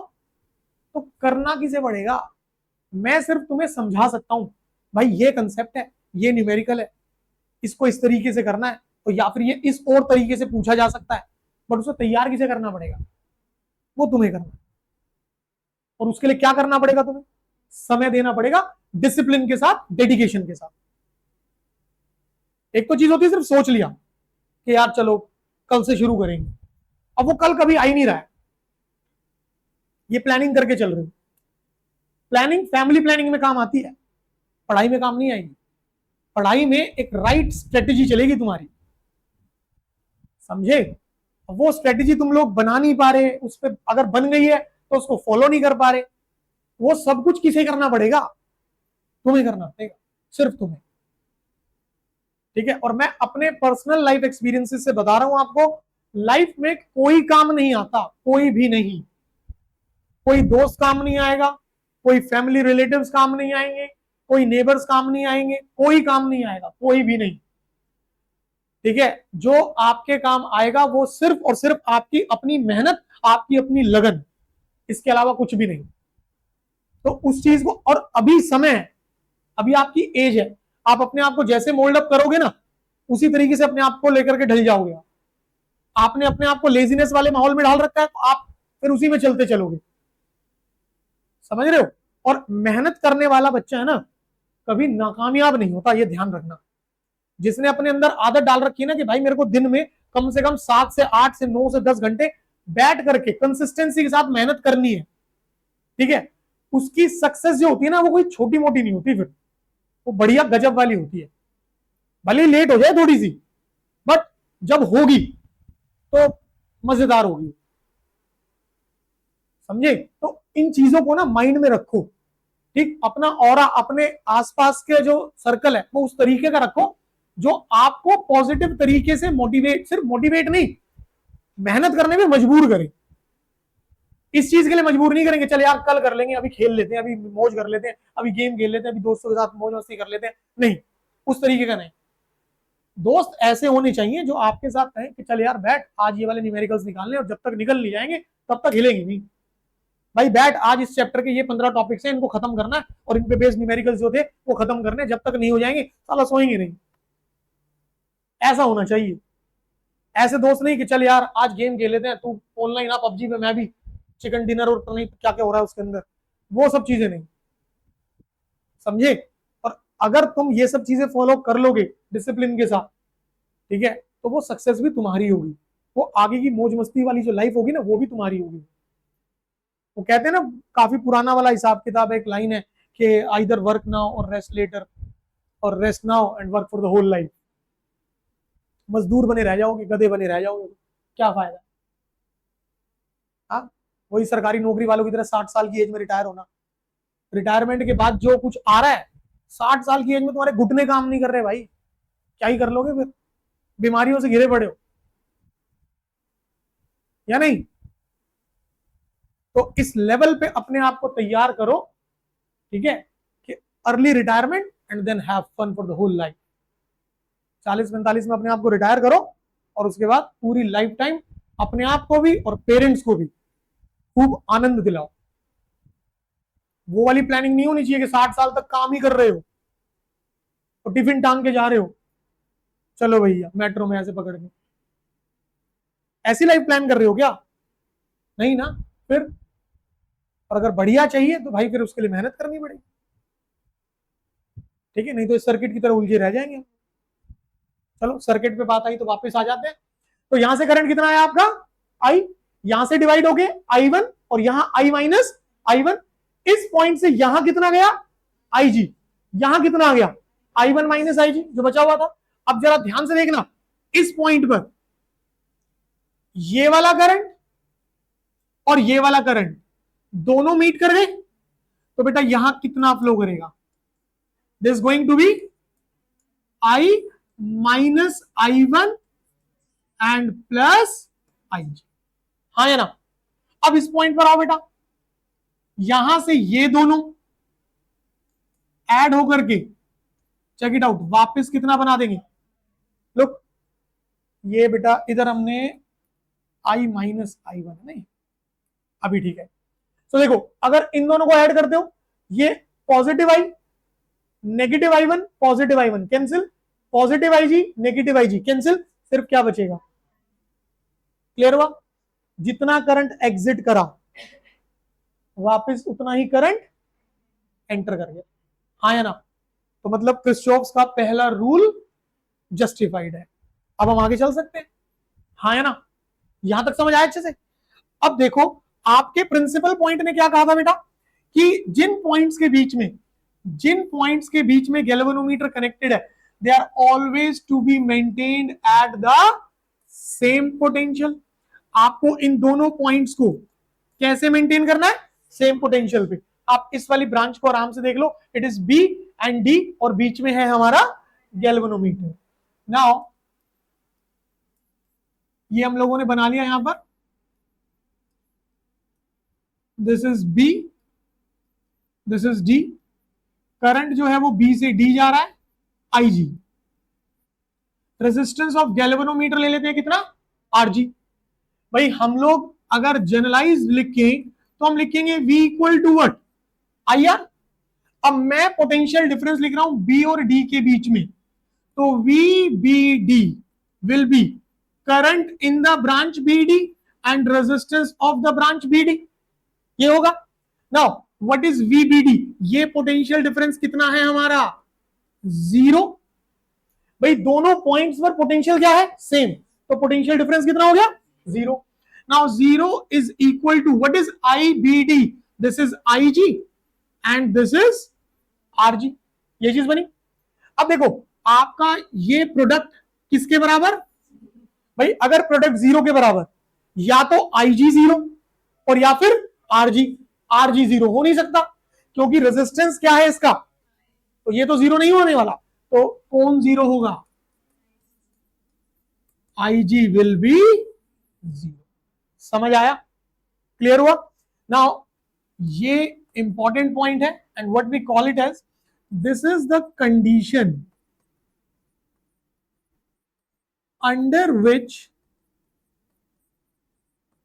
तो करना किसे पड़ेगा। मैं सिर्फ तुम्हें समझा सकता हूं भाई ये कंसेप्ट है, ये न्यूमेरिकल है, इसको इस तरीके से करना है, तो या फिर ये इस और तरीके से पूछा जा सकता है, बट उसे तैयार किसे करना पड़ेगा, वो तुम्हें करना। और उसके लिए क्या करना पड़ेगा, तुम्हें समय देना पड़ेगा, डिसिप्लिन के साथ, डेडिकेशन के साथ। एक तो चीज होती है सिर्फ सोच लिया कि यार चलो कल से शुरू करेंगे, अब वो कल कभी आ ही नहीं रहा है, ये प्लानिंग करके चल रहे हो। प्लानिंग फैमिली प्लानिंग में काम आती है, पढ़ाई में काम नहीं आएगी। पढ़ाई में एक राइट स्ट्रेटेजी चलेगी तुम्हारी, समझे। वो स्ट्रेटेजी तुम लोग बना नहीं पा रहे, उस पर अगर बन गई है तो उसको फॉलो नहीं कर पा रहे, वो सब कुछ किसे करना पड़ेगा, तुम्हें करना पड़ेगा, सिर्फ तुम्हें। ठीक है, और मैं अपने पर्सनल लाइफ एक्सपीरियंसेस से बता रहा हूं आपको, लाइफ में कोई काम नहीं आता, कोई भी नहीं, कोई दोस्त काम नहीं आएगा, कोई फैमिली रिलेटिव्स काम नहीं आएंगे, कोई नेबर्स काम नहीं आएंगे, कोई काम नहीं आएगा, कोई भी नहीं। ठीक है, जो आपके काम आएगा वो सिर्फ और सिर्फ आपकी अपनी मेहनत, आपकी अपनी लगन, इसके अलावा कुछ भी नहीं। तो उस चीज को, और अभी समय है, अभी आपकी एज है, आप अपने आप को जैसे मोल्ड अप करोगे ना, उसी तरीके से अपने आप को लेकर के ढल जाओगे। आपने अपने आप को लेजीनेस वाले माहौल में डाल रखा है, तो आप फिर उसी में चलते चलोगे, समझ रहे हो। और मेहनत करने वाला बच्चा है ना, कभी नाकामयाब नहीं होता, ये ध्यान रखना। जिसने अपने अंदर आदत डाल रखी है ना कि भाई मेरे को दिन में कम से कम 7 से 8 से 9 से 10 घंटे बैठ करके कंसिस्टेंसी के साथ मेहनत करनी है, ठीक है, उसकी सक्सेस जो होती है ना, वो कोई छोटी मोटी नहीं होती, फिर वो बढ़िया गजब वाली होती है। भले लेट हो जाए थोड़ी सी, बट जब होगी तो मजेदार होगी, समझे। तो इन चीजों को ना माइंड में रखो। ठीक, अपना ऑरा, अपने आसपास के जो सर्कल है वो उस तरीके का रखो जो आपको पॉजिटिव तरीके से मोटिवेट, सिर्फ मोटिवेट नहीं, मेहनत करने में मजबूर करे। इस चीज के लिए मजबूर नहीं करेंगे चल यार कल कर लेंगे, अभी खेल लेते हैं, अभी मौज कर लेते हैं, अभी गेम खेल लेते हैं, अभी दोस्तों के साथ मौज मस्ती कर लेते हैं, नहीं, उस तरीके का नहीं। दोस्त ऐसे होने चाहिए जो आपके साथ कहें कि चल यार बैठ, आज ये वाले न्यूमेरिकल्स निकालने, और जब तक निकल नहीं जाएंगे तब तक हिलेंगे नहीं। भाई बैठ, आज इस चैप्टर के ये 15 टॉपिक्स हैं, इनको खत्म करना है, और इन पे बेस्ड न्यूमेरिकल्स जो थे वो खत्म करने, जब तक नहीं हो जाएंगे साला सोएंगे नहीं। ऐसा होना चाहिए। ऐसे दोस्त नहीं कि चल यार आज गेम खेल लेते हैं, तू ऑनलाइन आ पबजी पे, मैं भी चिकन डिनर और नहीं क्या क्या हो रहा है उसके अंदर, वो सब चीजें नहीं, समझे। और अगर तुम ये सब चीजें फॉलो कर लोगे डिसिप्लिन के साथ, ठीक है, तो वो सक्सेस भी तुम्हारी होगी, वो आगे की मौज मस्ती वाली जो लाइफ होगी ना, वो भी तुम्हारी होगी। वो कहते हैं ना, काफी पुराना वाला हिसाब किताब, एक लाइन है कि आइदर वर्क नाउ और रेस्ट लेटर, और rest now and work for the whole life. मजदूर बने रह जाओगे, गधे बने रह जाओगे, क्या फायदा। हाँ, वही सरकारी नौकरी वालों की तरह 60 साल की एज में रिटायर होना, रिटायरमेंट के बाद जो कुछ आ रहा है, 60 साल की एज में तुम्हारे घुटने काम नहीं कर रहे भाई, क्या ही कर लोगे फिर, बीमारियों से घिरे पड़े हो या नहीं। तो इस लेवल पे अपने आप को तैयार करो, ठीक है, कि early retirement and then have fun for the whole life. 40-45 में अपने आप को रिटायर करो, और उसके बाद पूरी लाइफ टाइम अपने आप को भी और पेरेंट्स को भी खूब आनंद दिलाओ। वो वाली प्लानिंग नहीं होनी चाहिए कि 60 साल तक काम ही कर रहे हो और टिफिन टांग के जा रहे हो, चलो भैया मेट्रो में ऐसे पकड़ के, ऐसी लाइफ प्लान कर रहे हो क्या? नहीं ना। फिर और अगर बढ़िया चाहिए तो भाई फिर उसके लिए मेहनत करनी पड़ेगी, ठीक है, नहीं तो इस सर्किट की तरह उलझे रह जाएंगे। चलो सर्किट पे बात आई तो वापस आ जाते हैं। तो यहां से करंट कितना आया आपका, आई, यहां से डिवाइड हो गए I1 और यहां I माइनस I1, इस पॉइंट से यहां कितना गया IG, यहां कितना आ गया I1 माइनस IG जो बचा हुआ था। अब जरा ध्यान से देखना, इस पॉइंट पर ये वाला करंट और ये वाला करंट दोनों मीट कर गए, तो बेटा यहां कितना फ्लो करेगा, this going to be I minus I1 and plus IG, हाँ या ना। अब इस पॉइंट पर आओ बेटा, यहां से ये दोनों ऐड होकर के, चेक इट आउट, वापस कितना बना देंगे, लुक ये बेटा इधर हमने I माइनस I1 नहीं, अभी ठीक है। तो देखो अगर इन दोनों को ऐड करते हो, ये positive I negative I1 positive I1 cancel, positive IG negative IG cancel, सिर्फ क्या बचेगा, क्लियर हुआ, जितना करंट एग्जिट करा वापस उतना ही करंट एंटर कर गया, हाँ या ना। तो मतलब किरचॉफ्स का पहला रूल जस्टिफाइड है। अब हम आगे चल सकते हैं, हाँ या ना, यहां तक समझ आया अच्छे से। अब देखो आपके प्रिंसिपल पॉइंट ने क्या कहा था बेटा, कि जिन पॉइंट्स के बीच में गैल्वेनोमीटर कनेक्टेड है, they are always to be maintained at the same potential. आपको इन दोनों पॉइंट्स को कैसे मेंटेन करना है, सेम पोटेंशियल पे। आप इस वाली ब्रांच को आराम से देख लो, it is B and D और बीच में है हमारा गैल्वेनोमीटर। नाउ ये हम लोगों ने बना लिया यहां पर, this is B, this is D, current जो है वो बी से डी जा रहा है IG, रेजिस्टेंस ऑफ गैल्वेनोमीटर ले लेते हैं कितना, RG। भाई हम लोग अगर जनरलाइज लिखें तो हम लिखेंगे V equal to what, IR। अब मैं पोटेंशियल डिफरेंस लिख रहा हूं B और D के बीच में, तो VBD will be current in the branch BD and resistance of the branch BD, ये होगा। नाउ व्हाट इज VBD, ये पोटेंशियल डिफरेंस कितना है हमारा, 0। भाई दोनों पॉइंट्स पर पोटेंशियल क्या है, सेम, तो पोटेंशियल डिफरेंस कितना हो गया, 0। Now 0 is equal to what is IBD, this is IG and this is RG, ये चीज बनी। अब देखो आपका ये प्रोडक्ट किसके बराबर, भाई अगर प्रोडक्ट 0 के बराबर, या तो IG 0 और या फिर RG 0 हो नहीं सकता, क्योंकि रेजिस्टेंस क्या है इसका, तो ये तो 0 नहीं होने वाला, तो कौन 0 होगा, IG विल बी 0। समझ आया, क्लियर हुआ। नाउ ये इंपॉर्टेंट पॉइंट है and what we call it as, this is the condition under which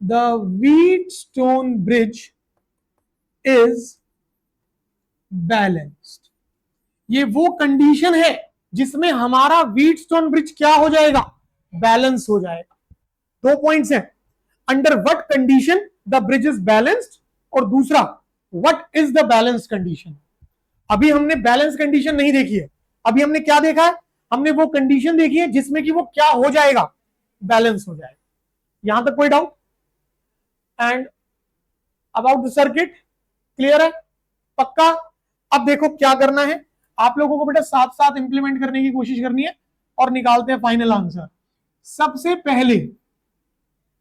the Wheatstone bridge is balanced. ये वो कंडीशन है जिसमें हमारा व्हीटस्टोन ब्रिज क्या हो जाएगा, बैलेंस हो जाएगा। दो पॉइंट्स हैं, under what condition the bridge is balanced, और दूसरा what is the balance condition. अभी हमने बैलेंस कंडीशन नहीं देखी है, अभी हमने क्या देखा है, हमने वो कंडीशन देखी है जिसमें कि वो क्या हो जाएगा, बैलेंस हो जाएगा। यहां तक कोई doubt, and about the circuit clear है, पक्का। अब देखो क्या करना है, आप लोगों को बेटा साथ साथ इंप्लीमेंट करने की कोशिश करनी है और निकालते हैं फाइनल आंसर। सबसे पहले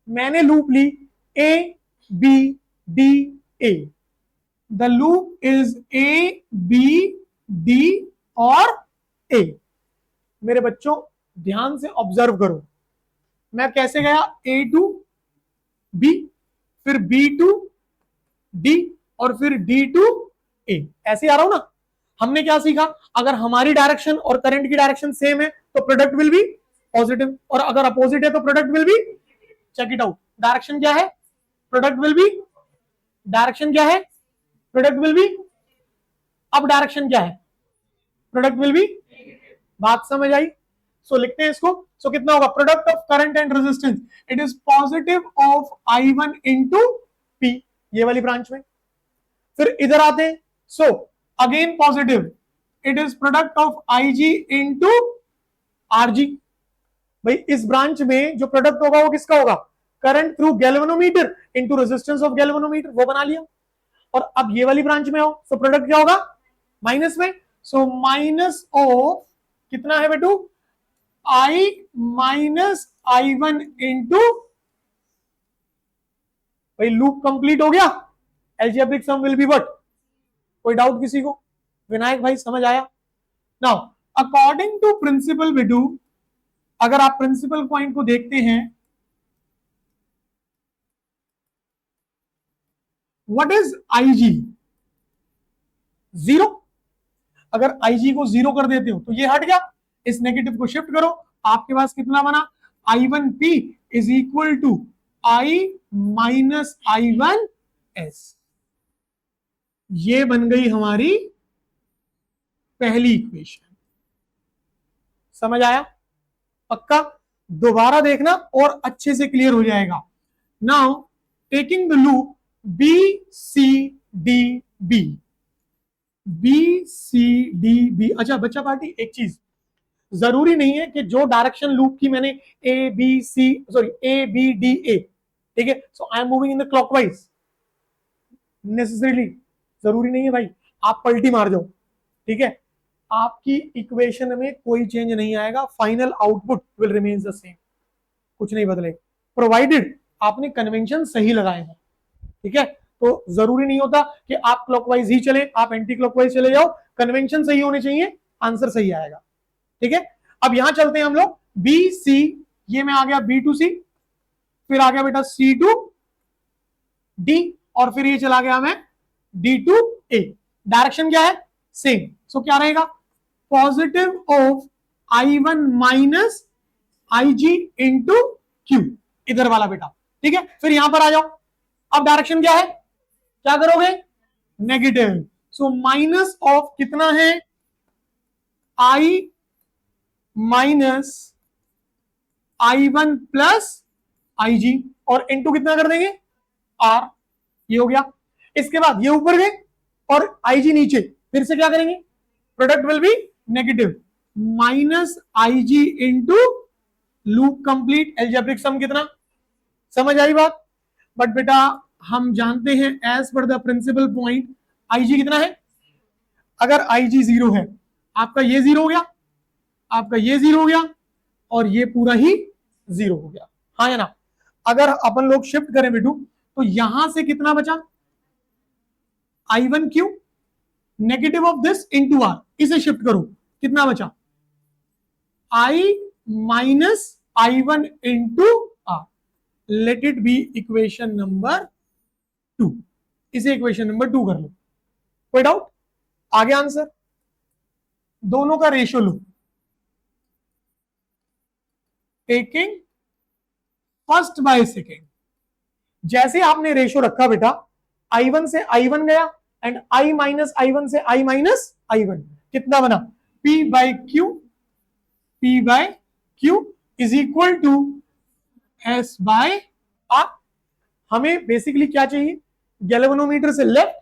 मैंने लूप ली ABDA, the loop is ABD और A। मेरे बच्चों ध्यान से ऑब्जर्व करो, मैं कैसे गया, A to B, फिर B to D और फिर D to A, ऐसे आ रहा हूं ना। हमने क्या सीखा, अगर हमारी डायरेक्शन और करंट की डायरेक्शन सेम है तो प्रोडक्ट विल बी पॉजिटिव, और अगर अपोजिट है तो product will be, check it out, direction क्या है, प्रोडक्ट विल बी, डायरेक्शन क्या है, प्रोडक्ट विल बी अब डायरेक्शन क्या है, प्रोडक्ट विल बी, बात समझ आई। सो लिखते हैं इसको। सो कितना होगा, product of current and resistance it is positive of I1 into P, ये वाली ब्रांच में। फिर इधर आते हैं, so again positive, it is product of IG into RG। भाई इस ब्रांच में जो प्रोडक्ट होगा वो किसका होगा, current through galvanometer into resistance of galvanometer, वो बना लिया। और अब ये वाली ब्रांच में हो, सो प्रोडक्ट क्या होगा, माइनस में। सो माइनस ऑफ कितना है बेटू, I माइनस I1 इंटू, भाई लूप कंप्लीट हो गया, algebraic sum will be what. कोई डाउट किसी को, विनायक भाई समझ आया। नाउ अकॉर्डिंग टू प्रिंसिपल बेटू, अगर आप प्रिंसिपल पॉइंट को देखते हैं, व्हाट इज IG, जीरो। अगर IG को जीरो कर देते हो तो ये हट गया, इस नेगेटिव को शिफ्ट करो, आपके पास कितना बना, I1P is equal to I minus I1S। ये बन गई हमारी पहली इक्वेशन। समझ आया, पक्का, दोबारा देखना और अच्छे से क्लियर हो जाएगा। Now taking the loop BCDB, BCDB। अच्छा बच्चा पार्टी, एक चीज, जरूरी नहीं है कि जो डायरेक्शन लूप की मैंने ABDA, ठीक है, so I am moving in the clockwise, necessarily जरूरी नहीं है भाई, आप पलटी मार जाओ, ठीक है, आपकी इक्वेशन में कोई चेंज नहीं आएगा, final output will remain the same, कुछ नहीं बदलेगा, प्रोवाइडेड आपने कन्वेंशन सही लगाए हैं, ठीक है। तो जरूरी नहीं होता कि आप क्लॉकवाइज ही चले, आप एंटी क्लॉकवाइज चले जाओ, कन्वेंशन सही होने चाहिए, आंसर सही आएगा, ठीक है। अब यहां चलते हैं हम लोग, BC, ये में आ गया B to C, फिर आ गया बेटा C to D, और फिर ये चला गया मैं D to A। डायरेक्शन क्या है, सेम। सो क्या रहेगा, positive of I1 minus IG into Q, इधर वाला बेटा, ठीक है। फिर यहां पर आ जाओ, अब डायरेक्शन क्या है, क्या करोगे, नेगेटिव। सो माइनस ऑफ कितना है, I minus I1 plus IG, और इंटू कितना कर देंगे, R, ये हो गया। इसके बाद ये ऊपर गए और IG नीचे, फिर से क्या करेंगे, product will B negative, minus IG into loop complete, algebraic sum कितना, समझ आई बात। बट बेटा हम जानते हैं as per the principal point IG कितना है, अगर IG जीरो है, आपका ये जीरो हो गया, आपका ये जीरो हो गया, और ये पूरा ही जीरो हो गया, हाँ या ना। अगर अपन लोग शिफ्ट करें बेटू, तो यहां से कितना बचा, I1Q negative of this into R, इसे शिफ्ट करो, कितना बचा, I minus I1 into R, let it be equation number 2, इसे इक्वेशन नंबर 2 कर लो। कोई डाउट, आगे आंसर, दोनों का ratio low, taking first by second. जैसे आपने रेशियो रखा बेटा, I1 से I1 गया एंड I माइनस I1 से I माइनस I1, कितना बना, P by Q, P by Q is equal to S by R। हमें बेसिकली क्या चाहिए, गैल्वेनोमीटर से लेफ्ट,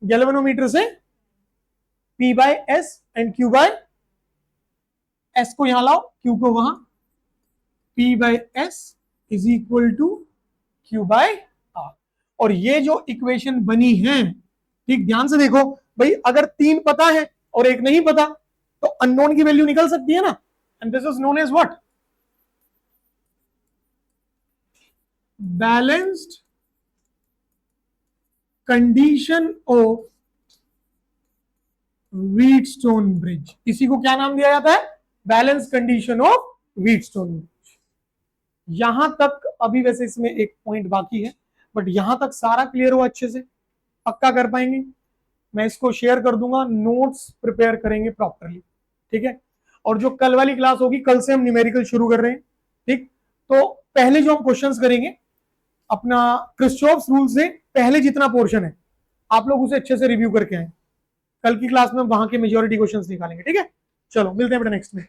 गैल्वेनोमीटर से P by S and Q by S को यहां लाओ, Q को वहां, P by S is equal to Q by R। और ये जो इक्वेशन बनी है, ठीक ध्यान से देखो भाई, अगर 3 पता है और 1 नहीं पता तो अननोन की वैल्यू निकल सकती है ना, and this is known as what, balanced condition of Wheatstone bridge. इसी को क्या नाम दिया जाता है, balance condition of Wheatstone bridge. यहां तक अभी वैसे इसमें एक पॉइंट बाकी है, बट यहां तक सारा क्लियर हो, अच्छे से पक्का कर पाएंगे। मैं इसको शेयर कर दूंगा, नोट्स प्रिपेयर करेंगे प्रॉपरली, ठीक है। और जो कल वाली क्लास होगी, कल से हम न्यूमेरिकल शुरू कर रहे हैं, ठीक। तो पहले जो हम क्वेश्चंस करेंगे, अपना क्रिस्चॉफ्स रूल से पहले जितना पोर्शन है, आप लोग उसे अच्छे से रिव्यू करके आए, कल की क्लास में वहां के मेजोरिटी क्वेश्चंस निकालेंगे, ठीक है। चलो मिलते हैं बेटा नेक्स्ट में।